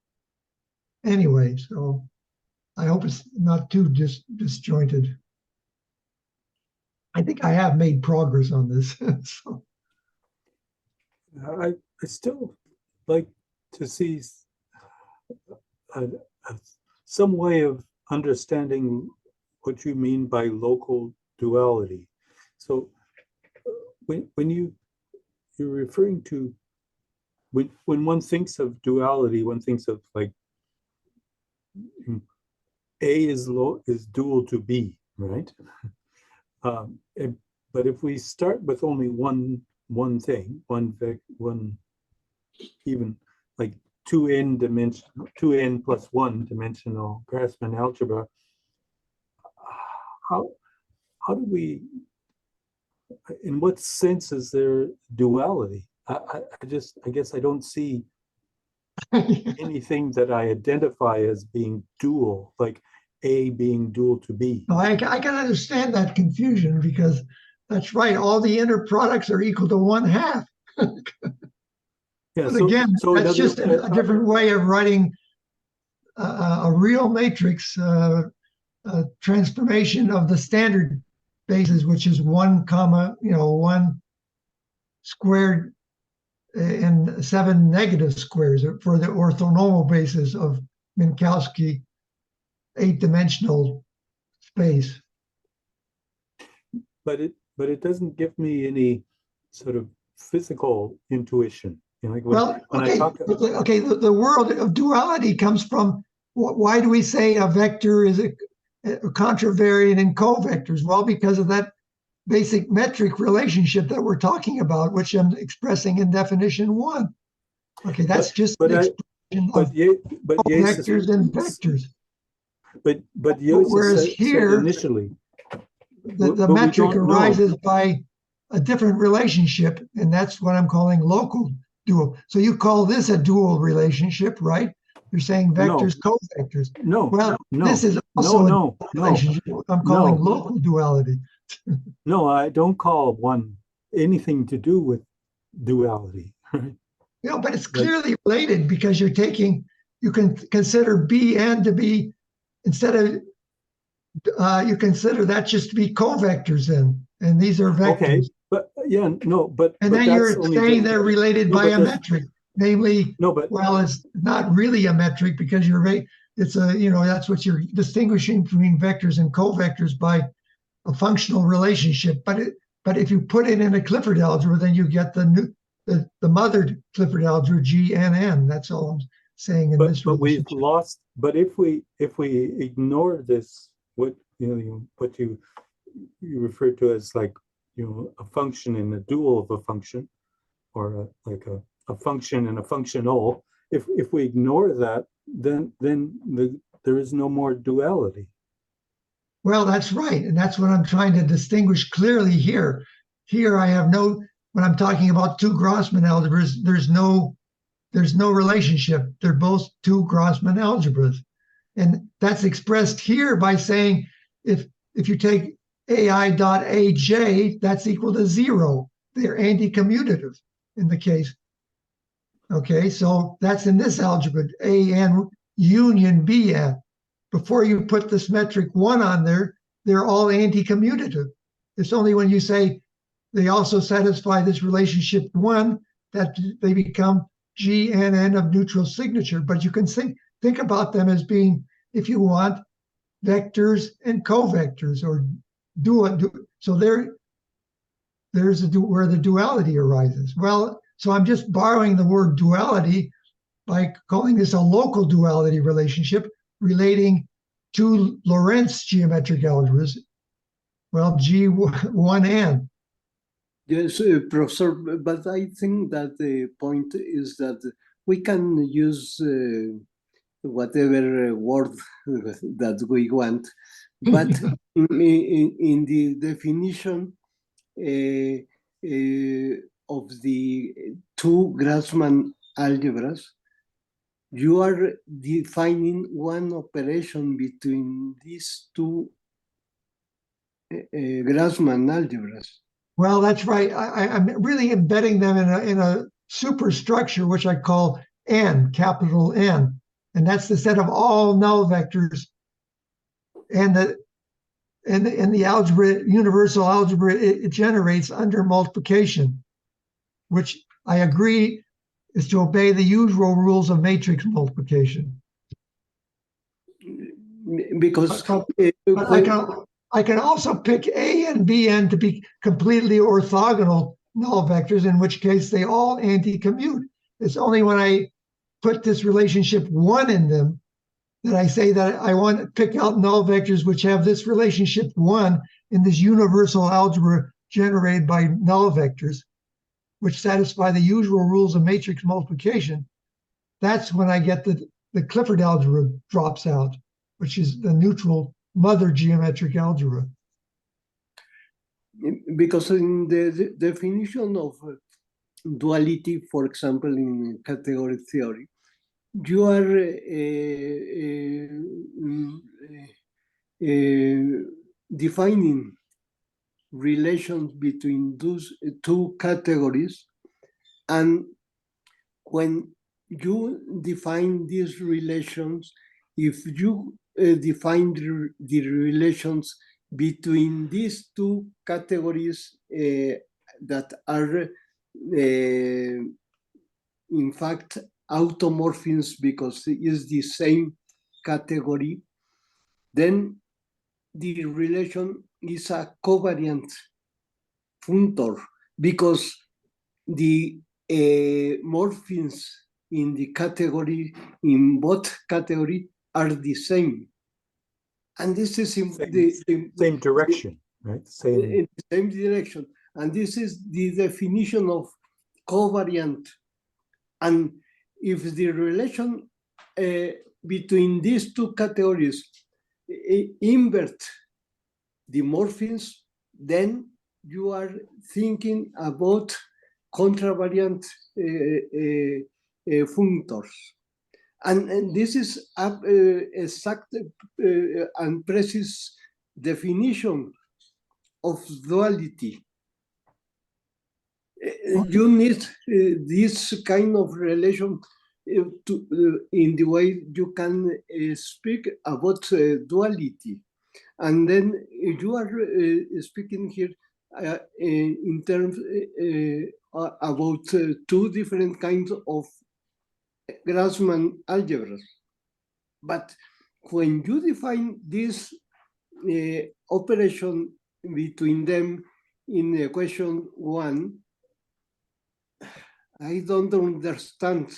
Anyway, so I hope it's not too disjointed. I think I have made progress on this. So. I still like to see some way of understanding what you mean by local duality. So when you're referring to, when one thinks of duality, one thinks of like A is dual to B, right? But if we start with only one thing, even like 2n plus 1 dimensional Grassmann algebra, how do we, in what sense is there duality? I guess I don't see anything that I identify as being dual, like A being dual to B. No, I can understand that confusion because that's right. All the inner products are equal to 1/2. Yeah, but again, that's just a different way of writing a real matrix transformation of the standard basis, which is 1, 1 squared and 7 negative squares for the orthonormal basis of Minkowski 8-dimensional space. But it doesn't give me any sort of physical intuition. Like the world of duality comes from, why do we say a vector is a contravariant in covectors? Well, because of that basic metric relationship that we're talking about, which I'm expressing in definition 1. Okay, that's just an expression of vectors and vectors. But whereas here, said initially, the metric arises by a different relationship, and that's what I'm calling local dual. So you call this a dual relationship, right? You're saying vectors, covectors. No, Well, no, this is also no, a relationship. I'm calling no. local duality. No, I don't call one anything to do with duality. Right? You know, but it's clearly related because you're taking, you can consider Bn to be, instead of, you consider that just to be covectors then, and these are vectors. Okay, but yeah, no, but And but then that's you're only saying they're related no, by but a there's- metric, namely, no, but well, it's not really a metric because it's a, you know, that's what you're distinguishing between vectors and covectors by a functional relationship. But if you put it in a Clifford algebra, then you get the mother Clifford algebra GNN. That's all I'm saying in this but we've relationship. lost. But if we ignore this, what what you refer to as like a function in a dual of a function, or like a function and a functional. If we ignore that, then there is no more duality. Well, that's right. And that's what I'm trying to distinguish clearly here. Here I have when I'm talking about two Grossman algebras, there's no relationship. They're both two Grossman algebras. And that's expressed here by saying if you take AI dot AJ, that's equal to 0. They're anti-commutative in the case. Okay, so that's in this algebra, AN union BN. Before you put this metric 1 on there, they're all anti-commutative. It's only when you say they also satisfy this relationship 1 that they become GNN of neutral signature. But you can think about them as being, if you want, vectors and covectors, or dual. So there's where the duality arises. Well, so I'm just borrowing the word duality by calling this a local duality relationship relating to Lorentz geometric algebras. Well, G1N. Yes, Professor, but I think that the point is that we can use whatever word that we want, but in the definition of the two Grassmann algebras, you are defining one operation between these two Grassmann algebras. Well, that's right. I'm really embedding them in a superstructure, which I call N, capital N. And that's the set of all null vectors. And the algebra, universal algebra, it generates under multiplication, which I agree is to obey the usual rules of matrix multiplication. Because but I can also pick A and Bn to be completely orthogonal null vectors, in which case they all anti-commute. It's only when I put this relationship 1 in them that I say that I want to pick out null vectors which have this relationship 1 in this universal algebra generated by null vectors, which satisfy the usual rules of matrix multiplication. That's when I get the Clifford algebra drops out, which is the neutral mother geometric algebra. Because in the definition of duality, for example, in category theory, you are defining relations between those two categories, and when you define these relations, if you define the relations between these two categories that are in fact automorphisms because it's the same category, then the relation is a covariant functor because the morphisms in the category, in both category, are the same. And this is in same direction, right? In the same direction. And this is the definition of covariant. And if the relation between these two categories invert the morphisms, then you are thinking about contravariant functors. And this is exact and precise definition of duality. You need this kind of relation in the way you can speak about duality. And then you are speaking here in terms about two different kinds of Grassmann algebras. But when you define this operation between them in equation 1, I don't understand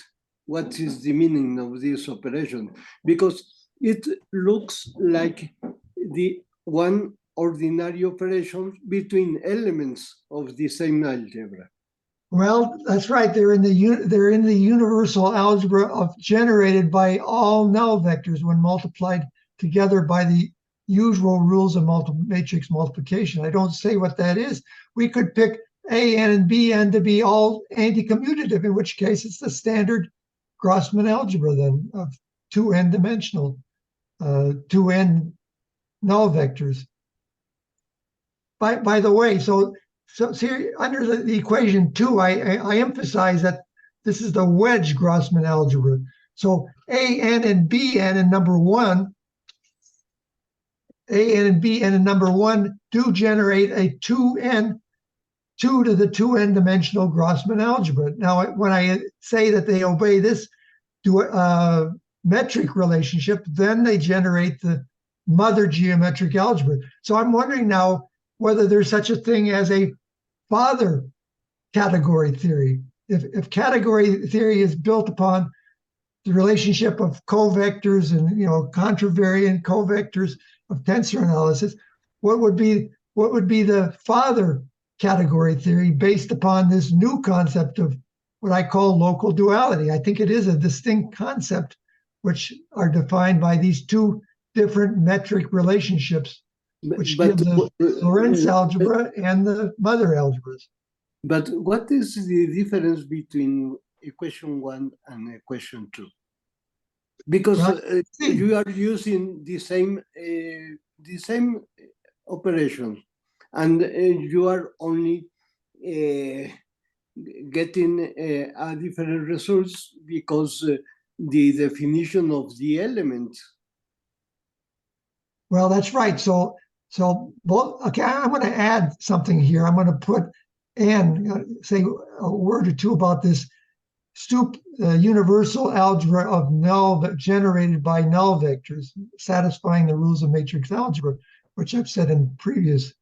what is the meaning of this operation, because it looks like the one ordinary operation between elements of the same algebra. Well, that's right. They're in the universal algebra generated by all null vectors when multiplied together by the usual rules of matrix multiplication. I don't say what that is. We could pick A-n and B-n to be all anti-commutative, in which case it's the standard Grassmann algebra then of 2n dimensional, 2n null vectors. By the way, so here under the equation 2, I emphasize that this is the wedge Grassmann algebra. So A-n and B-n in number 1, A-n and B-n in number 1 do generate a 2 to the 2n dimensional Grassmann algebra. Now, when I say that they obey this metric relationship, then they generate the mother geometric algebra. So I'm wondering now whether there's such a thing as a father category theory. If category theory is built upon the relationship of covectors and contravariant covectors of tensor analysis, what would be the father category theory based upon this new concept of what I call local duality? I think it is a distinct concept which are defined by these two different metric relationships, which give the Lorentz algebra and the mother algebras. But what is the difference between equation 1 and equation 2? Because you are using the same operation, and you are only getting a different results because the definition of the element. Well, that's right. So okay, I'm going to add something here. I'm going to put say a word or two about this universal algebra of generated by null vectors, satisfying the rules of matrix algebra, which I've said in previous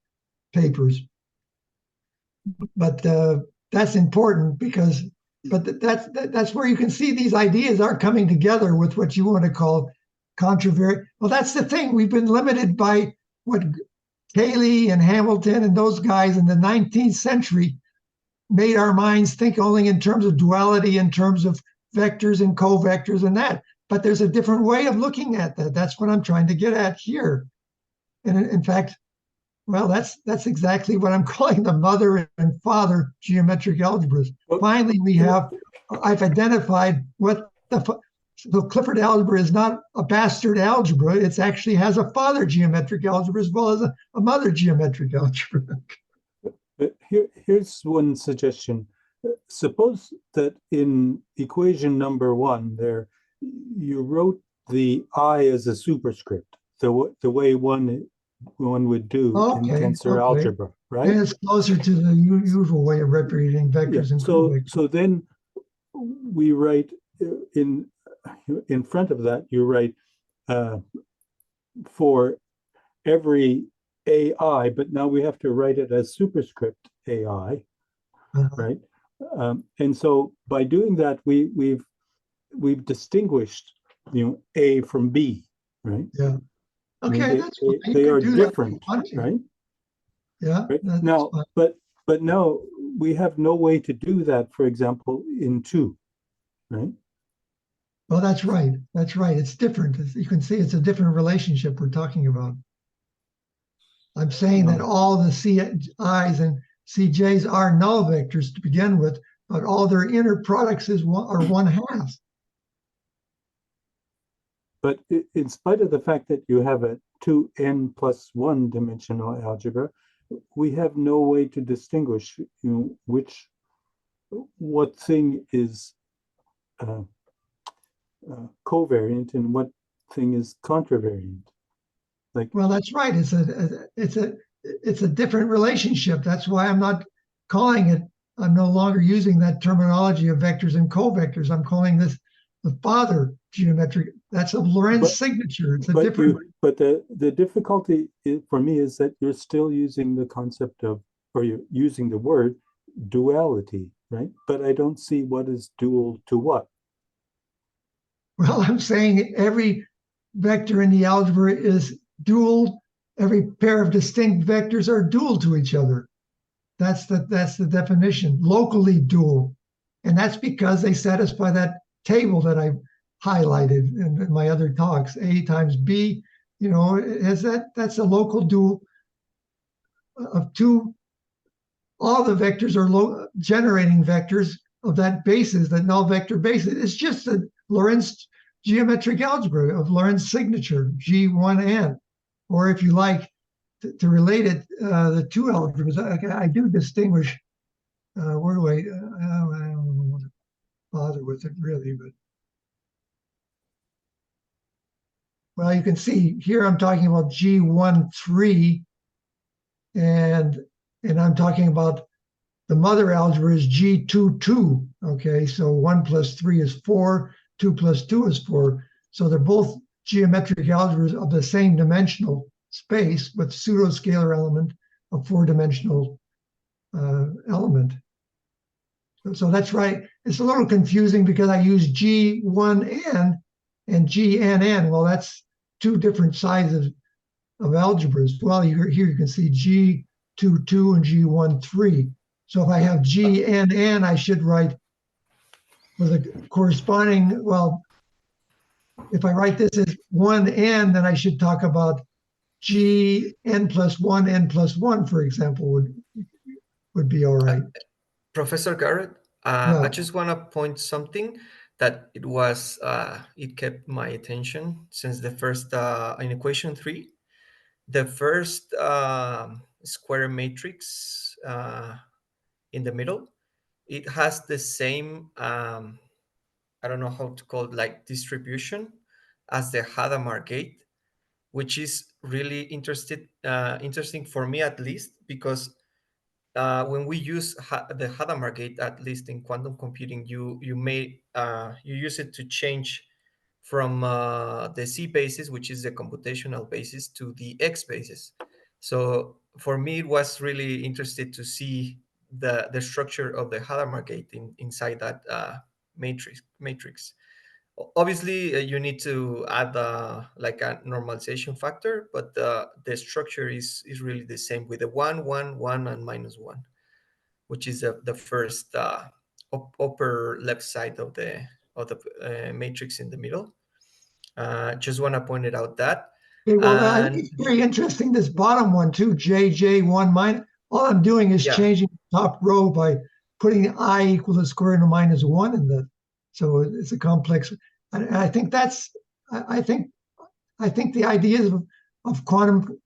papers. But that's important because, that's where you can see these ideas are coming together with what you want to call contravariant. Well, that's the thing. We've been limited by what Cayley and Hamilton and those guys in the 19th century made our minds think only in terms of duality, in terms of vectors and covectors and that. But there's a different way of looking at that. That's what I'm trying to get at here. And in fact, well, that's exactly what I'm calling the mother and father geometric algebras. Finally, I've identified what the Clifford algebra is not a bastard algebra. It actually has a father geometric algebra as well as a mother geometric algebra. Here's one suggestion. Suppose that in equation number 1 there, you wrote the I as a superscript, the way one would do in tensor algebra, right? And it's closer to the usual way of representing vectors and covectors. So then we write in front of that, you write for every AI, but now we have to write it as superscript AI, right? And so by doing that, we've distinguished A from B, right? Yeah. Okay, they are different, right? Yeah. Right? Now, but now we have no way to do that, for example, in 2, right? Well, that's right. That's right. It's different. You can see it's a different relationship we're talking about. I'm saying that all the CIs and CJs are null vectors to begin with, but all their inner products are 1/2. But in spite of the fact that you have a 2n plus 1 dimensional algebra, we have no way to distinguish what thing is covariant and what thing is contravariant. Like, well, that's right. It's a different relationship. That's why I'm not calling it. I'm no longer using that terminology of vectors and covectors. I'm calling this the father geometric. That's a Lorentz signature. It's a different. But the difficulty for me is that you're still using the concept of, or you're using the word duality, right? But I don't see what is dual to what. Well, I'm saying every vector in the algebra is dual. Every pair of distinct vectors are dual to each other. That's the definition, locally dual. And that's because they satisfy that table that I highlighted in my other talks. A times B, that's a local dual of two. All the vectors are generating vectors of that basis, that null vector basis. It's just a Lorentz geometric algebra of Lorentz signature, G1n. Or if you like, to relate it, the two algebras, I do distinguish, where do I don't want to bother with it really, but. Well, you can see here I'm talking about G13, and I'm talking about the mother algebra is G22, okay? So 1 plus 3 is 4, 2 plus 2 is 4. So they're both geometric algebras of the same dimensional space with pseudo-scalar element of 4-dimensional element. So that's right. It's a little confusing because I use G1n and GNN. Well, that's two different sizes of algebras. Well, here you can see G22 and G13. So if I have GNN, I should write with a corresponding, well, if I write this as 1n, then I should talk about Gn plus 1, n plus 1, for example, would be all right. Professor Garrett, Yeah. I just want to point something that it kept my attention since the first, in equation 3, the first square matrix in the middle, it has the same, I don't know how to call it, like distribution as the Hadamard gate, which is really interesting for me at least, because when we use the Hadamard gate, at least in quantum computing, you use it to change from the C basis, which is the computational basis, to the X basis. So for me, it was really interesting to see the structure of the Hadamard gate inside that matrix. Obviously, you need to add like a normalization factor, but the structure is really the same with the 1, 1, 1, and -1, which is the first upper left side of the matrix in the middle. Just want to point it out that. Okay, well, I think it's very interesting, this bottom one too, JJ1 minus. All I'm doing is changing the top row by putting I equal to the square root of -1 in the. So it's a complex. And I think I think the ideas of quantum,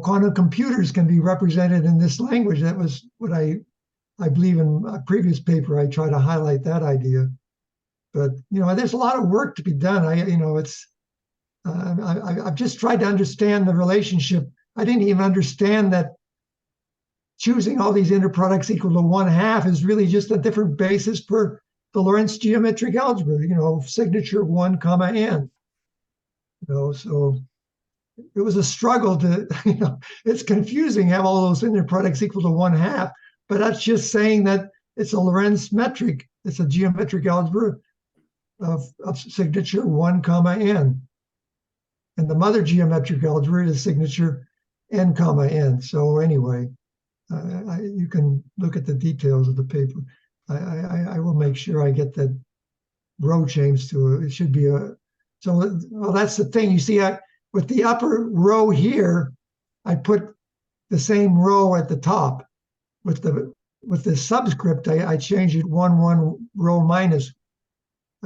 quantum computers can be represented in this language. That was what I believe in a previous paper. I try to highlight that idea. But there's a lot of work to be done. I've just tried to understand the relationship. I didn't even understand that choosing all these inner products equal to 1/2 is really just a different basis for the Lorentz geometric algebra, signature 1, n. So it was a struggle to, it's confusing to have all those inner products equal to 1/2, but that's just saying that it's a Lorentz metric. It's a geometric algebra of signature 1, n. And the mother geometric algebra is signature n, n. So anyway, you can look at the details of the paper. I will make sure I get that row changed to it should be well, that's the thing. You see, with the upper row here, I put the same row at the top. with the subscript, I changed it 1 row minus.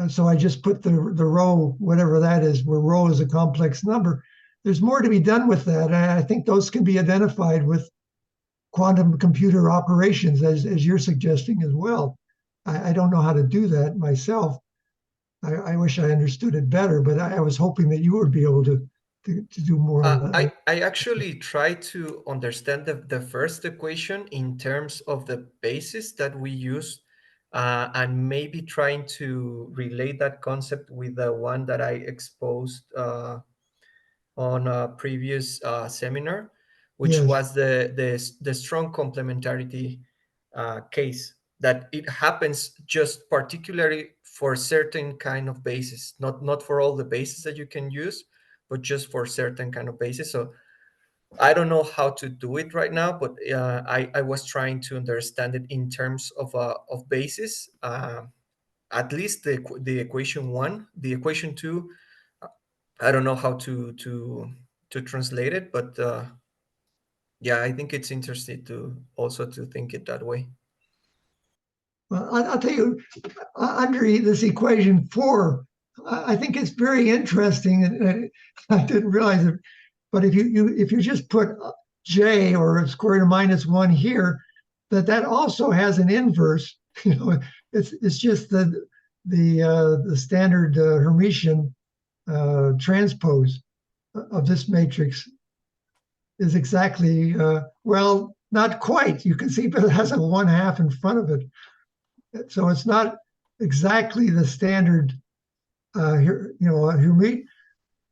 So I just put the row, whatever that is, where row is a complex number. There's more to be done with that. And I think those can be identified with quantum computer operations, as you're suggesting as well. I don't know how to do that myself. I wish I understood it better, but I was hoping that you would be able to do more on that. I actually try to understand the first equation in terms of the basis that we use, and maybe trying to relate that concept with the one that I exposed on a previous seminar, which Yes. was the strong complementarity case, that it happens just particularly for certain kind of bases, not for all the bases that you can use, but just for certain kind of bases. So I don't know how to do it right now, but I was trying to understand it in terms of basis. At least the equation one, the equation two, I don't know how to translate it, but yeah, I think it's interesting to also to think it that way. Well, I'll tell you, under this equation 4, I think it's very interesting, and I didn't realize it. But if you just put j or square root of minus 1 here, that also has an inverse. You know, it's just the standard Hermitian transpose of this matrix is exactly well, not quite. You can see, but it has a 1/2 in front of it. So it's not exactly the standard,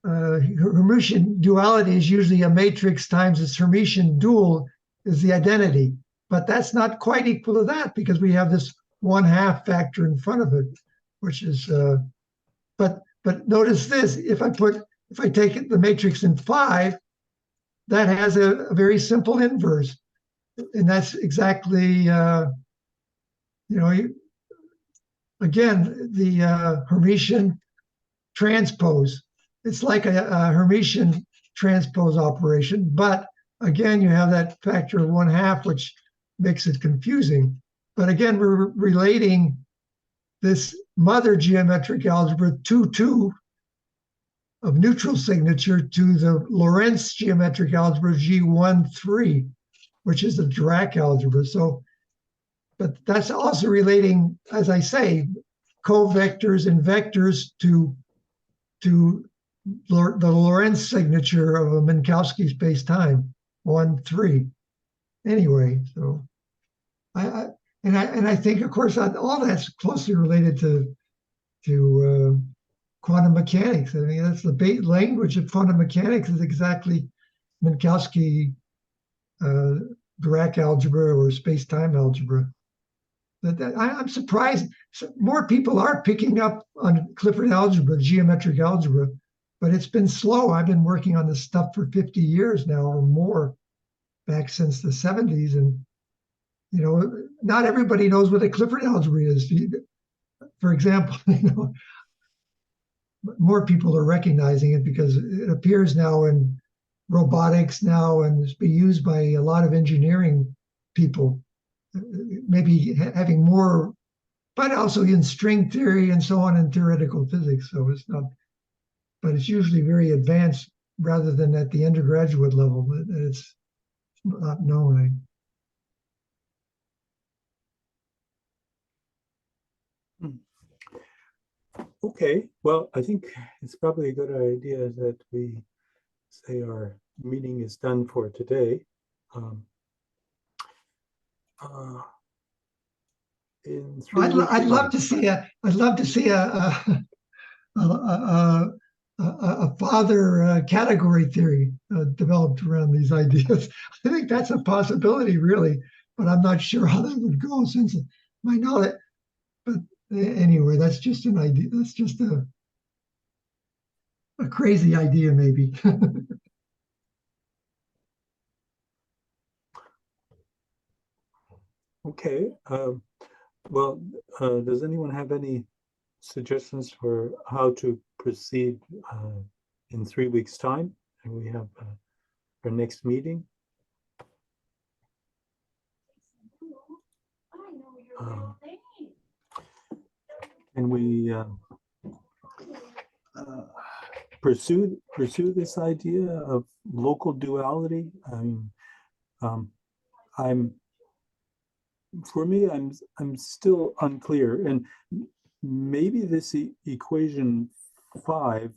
Hermitian duality is usually a matrix times its Hermitian dual is the identity. But that's not quite equal to that because we have this 1/2 factor in front of it, which is, but notice this, if I take the matrix in 5, that has a very simple inverse. And that's exactly, again, the Hermitian transpose. It's like a Hermitian transpose operation, but again, you have that factor of 1/2, which makes it confusing. But again, we're relating this mother geometric algebra 2 of neutral signature to the Lorentz geometric algebra G1-3, which is the Dirac algebra. So, but that's also relating, as I say, covectors and vectors to the Lorentz signature of a Minkowski space-time, 1-3. Anyway, so I think, of course, all that's closely related to quantum mechanics. I mean, that's the language of quantum mechanics is exactly Minkowski Dirac algebra or space-time algebra. I'm surprised more people are picking up on Clifford algebra, geometric algebra, but it's been slow. I've been working on this stuff for 50 years now or more, back since the 70s. And, not everybody knows what a Clifford algebra is. For example, more people are recognizing it because it appears now in robotics now and it's being used by a lot of engineering people, maybe having more, but also in string theory and so on in theoretical physics. So it's not, but it's usually very advanced rather than at the undergraduate level. It's not known. Okay, well, I think it's probably a good idea that we say our meeting is done for today. In 3 weeks' I'd love time. to see a father category theory developed around these ideas. I think that's a possibility, really, but I'm not sure how that would go since my knowledge. But anyway, that's just an idea. That's just a crazy idea, maybe. Okay. Well, does anyone have any suggestions for how to proceed in 3 weeks' time? And we have our next meeting. um, can we pursue this idea of local duality? I mean, I'm for me, I'm still unclear, and maybe this equation 5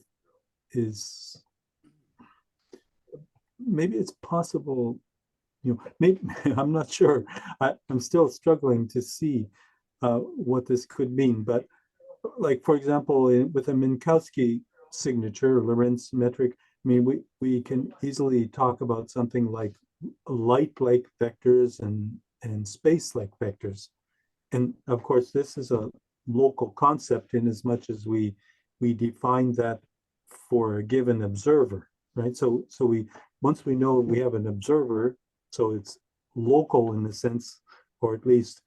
is maybe it's possible. Maybe I'm not sure. I'm still struggling to see what this could mean. But like, for example, with a Minkowski signature, Lorentz metric, I mean, we can easily talk about something like light-like vectors and space-like vectors. And of course, this is a local concept in as much as we define that for a given observer, right? So we once we know we have an observer, so it's local in the sense, or at least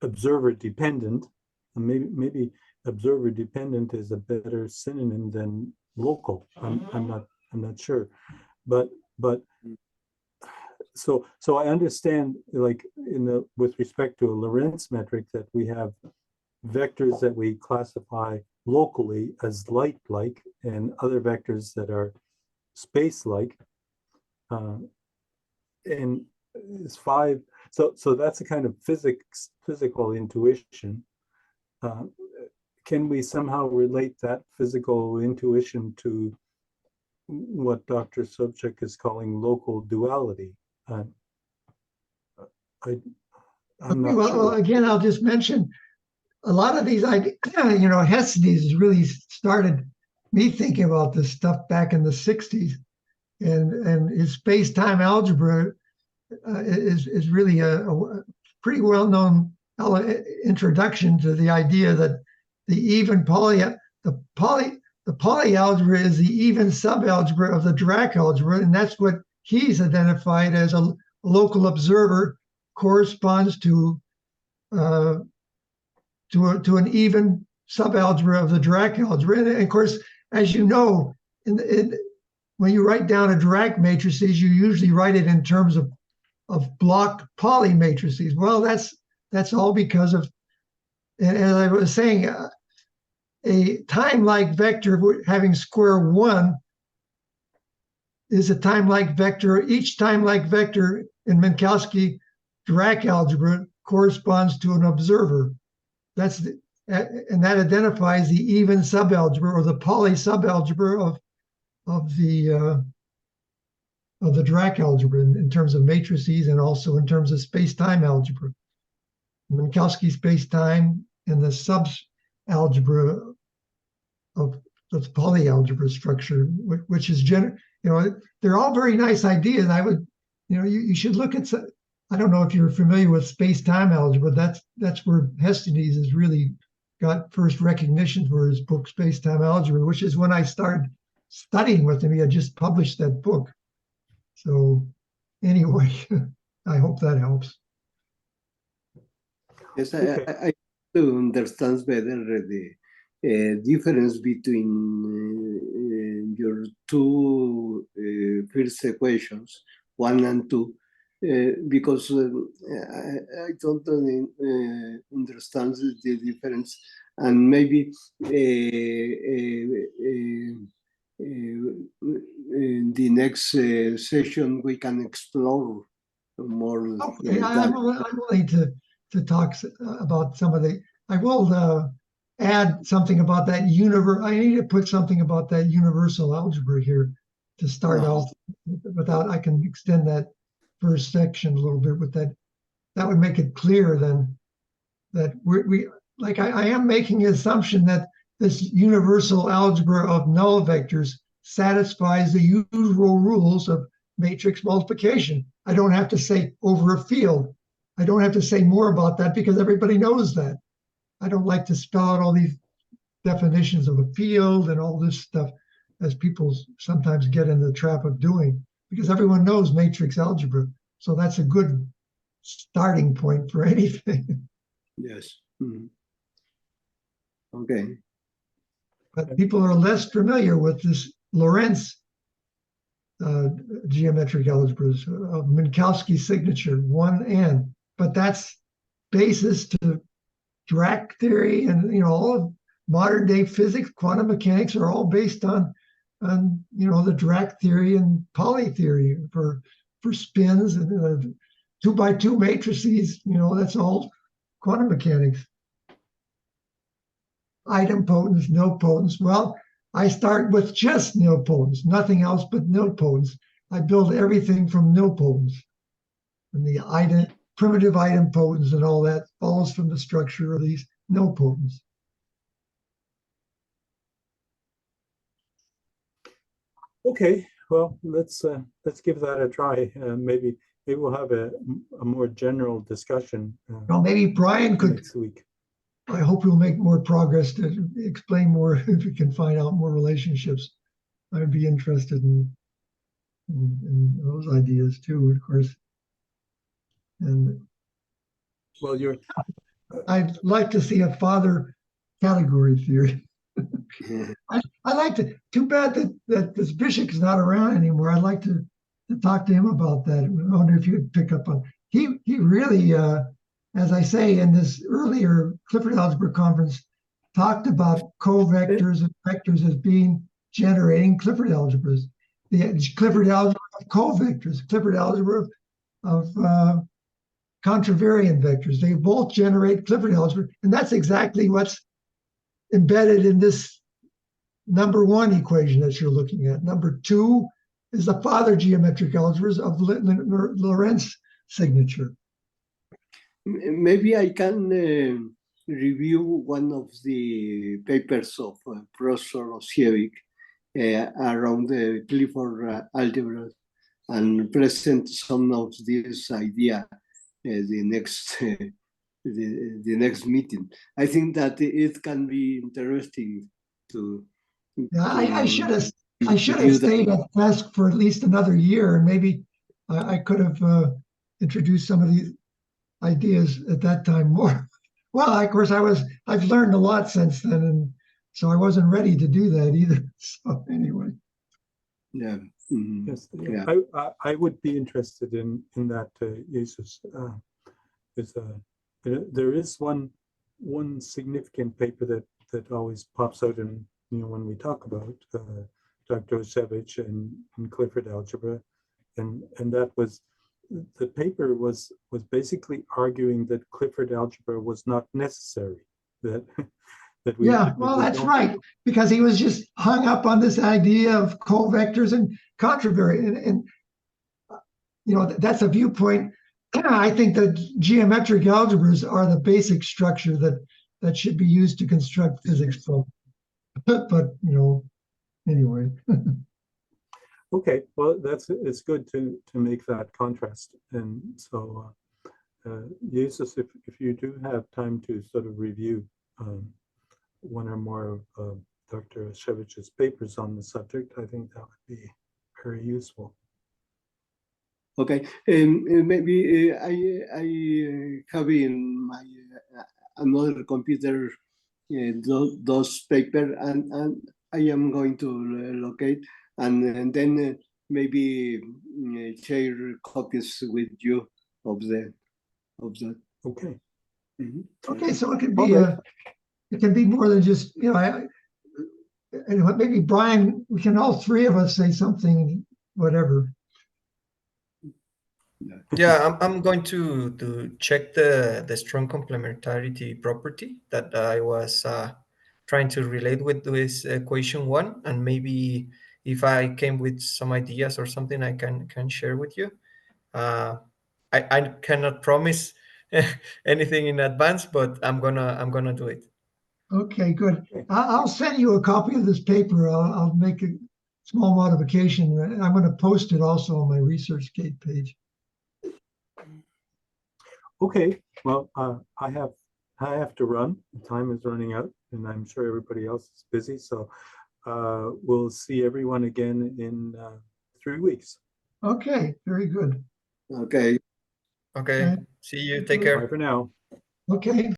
observer dependent. And maybe observer dependent is a better synonym than local. I'm not sure, but so I understand, like with respect to a Lorentz metric, that we have vectors that we classify locally as light-like and other vectors that are space-like. And it's 5. So that's a kind of physical intuition. Can we somehow relate that physical intuition to what Dr. Sobczak is calling local duality? I'm not Well, sure. again, I'll just mention a lot of these ideas. Hestides really started me thinking about this stuff back in the 60s, and his space-time algebra is really a pretty well-known introduction to the idea that the Pauli algebra is the even subalgebra of the Dirac algebra, and that's what he's identified as a local observer corresponds to an even subalgebra of the Dirac algebra. And of course, as you know, when you write down a Dirac matrices, you usually write it in terms of block Pauli matrices. Well, that's all because of, and as I was saying, a time-like vector having square 1 is a time-like vector. Each time-like vector in Minkowski Dirac algebra corresponds to an observer. And that identifies the even subalgebra or the Pauli subalgebra of the Dirac algebra in terms of matrices and also in terms of space-time algebra. Minkowski space-time and the subalgebra of the Pauli algebra structure, which is they're all very nice ideas. I would, you should look at. I don't know if you're familiar with space-time algebra. That's where Hestides has really got first recognition for his book Space-Time Algebra, which is when I started studying with him. He had just published that book. So anyway, I hope that helps. Yes, Okay. I to understand better the difference between your two first equations, 1 and 2, because I don't understand the difference, and maybe in the next session we can explore more. Okay, I'm willing to talk about some of the. I will add something about that I need to put something about that universal algebra here to start off. Without, I can extend that first section a little bit with that. That would make it clear then that we like I am making an assumption that this universal algebra of null vectors satisfies the usual rules of matrix multiplication. I don't have to say over a field. I don't have to say more about that because everybody knows that. I don't like to spell out all these definitions of a field and all this stuff as people sometimes get in the trap of doing, because everyone knows matrix algebra. So that's a good starting point for anything. Yes. Mm-hmm. Okay. But people are less familiar with this Lorentz geometric algebras of Minkowski signature 1n. But that's basis to Dirac theory, and all of modern day physics, quantum mechanics are all based on the Dirac theory and Pauli theory for spins and 2x2 matrices. That's all quantum mechanics. Idempotence, nilpotence. Well, I start with just nilpotence, nothing else but nilpotence. I build everything from nilpotence, and the primitive idempotence and all that follows from the structure of these nilpotence. Okay, well, let's give that a try. Maybe we'll have a more general discussion Well, maybe Brian could. next week. I hope we'll make more progress to explain more if we can find out more relationships. I'd be interested in those ideas too, of course. And Well, I'd like to see a father category theory. I like to. Too bad that this bishop is not around anymore. I'd like to talk to him about that. I wonder if you would pick up on. He really, as I say in this earlier Clifford algebra conference, talked about covectors and vectors as being generating Clifford algebras. The Clifford algebra of covectors, Clifford algebra of contravariant vectors. They both generate Clifford algebra, and that's exactly what's embedded in this number one equation that you're looking at. Number two is the father geometric algebras of Lorentz signature. Maybe I can review one of the papers of Professor Osiewicz around the Clifford algebra and present some of this idea the next meeting. I think that it can be interesting to. Yeah, I should have stayed at FESC for at least another year, and maybe I could have introduced some of these ideas at that time more. Well, of course, I've learned a lot since then, and so I wasn't ready to do that either. So anyway. Yeah. Mm-hmm. Yes, yeah. I would be interested in that, Jesus. There is one significant paper that always pops out in when we talk about Dr. Osiewicz and Clifford algebra, and that was the paper was basically arguing that Clifford algebra was not necessary. That we that's right, because he was just hung up on this idea of covectors and contravariant, and that's a viewpoint. I think that geometric algebras are the basic structure that should be used to construct physics from. But anyway. Okay, well, it's good to make that contrast, and so Jesus, if you do have time to sort of review one or more of Dr. Osiewicz's papers on the subject, I think that would be very useful. Okay, maybe I have in my another computer those paper, and I am going to locate and then maybe share copies with you of that. Okay. Mm-hmm. Okay, so it can be more than just and maybe Brian, we can all three of us say something, whatever. Yeah, I'm going to check the strong complementarity property that I was trying to relate with this equation one, and maybe if I came with some ideas or something, I can share with you. I cannot promise anything in advance, but I'm gonna do it. Okay, good. I'll send you a copy of this paper. I'll make a small modification. I'm going to post it also on my ResearchGate page. Okay, well, I have to run. The time is running out, and I'm sure everybody else is busy. So we'll see everyone again in 3 weeks. Okay, very good. Okay. Okay, see you. Take care. Bye for now. Okay.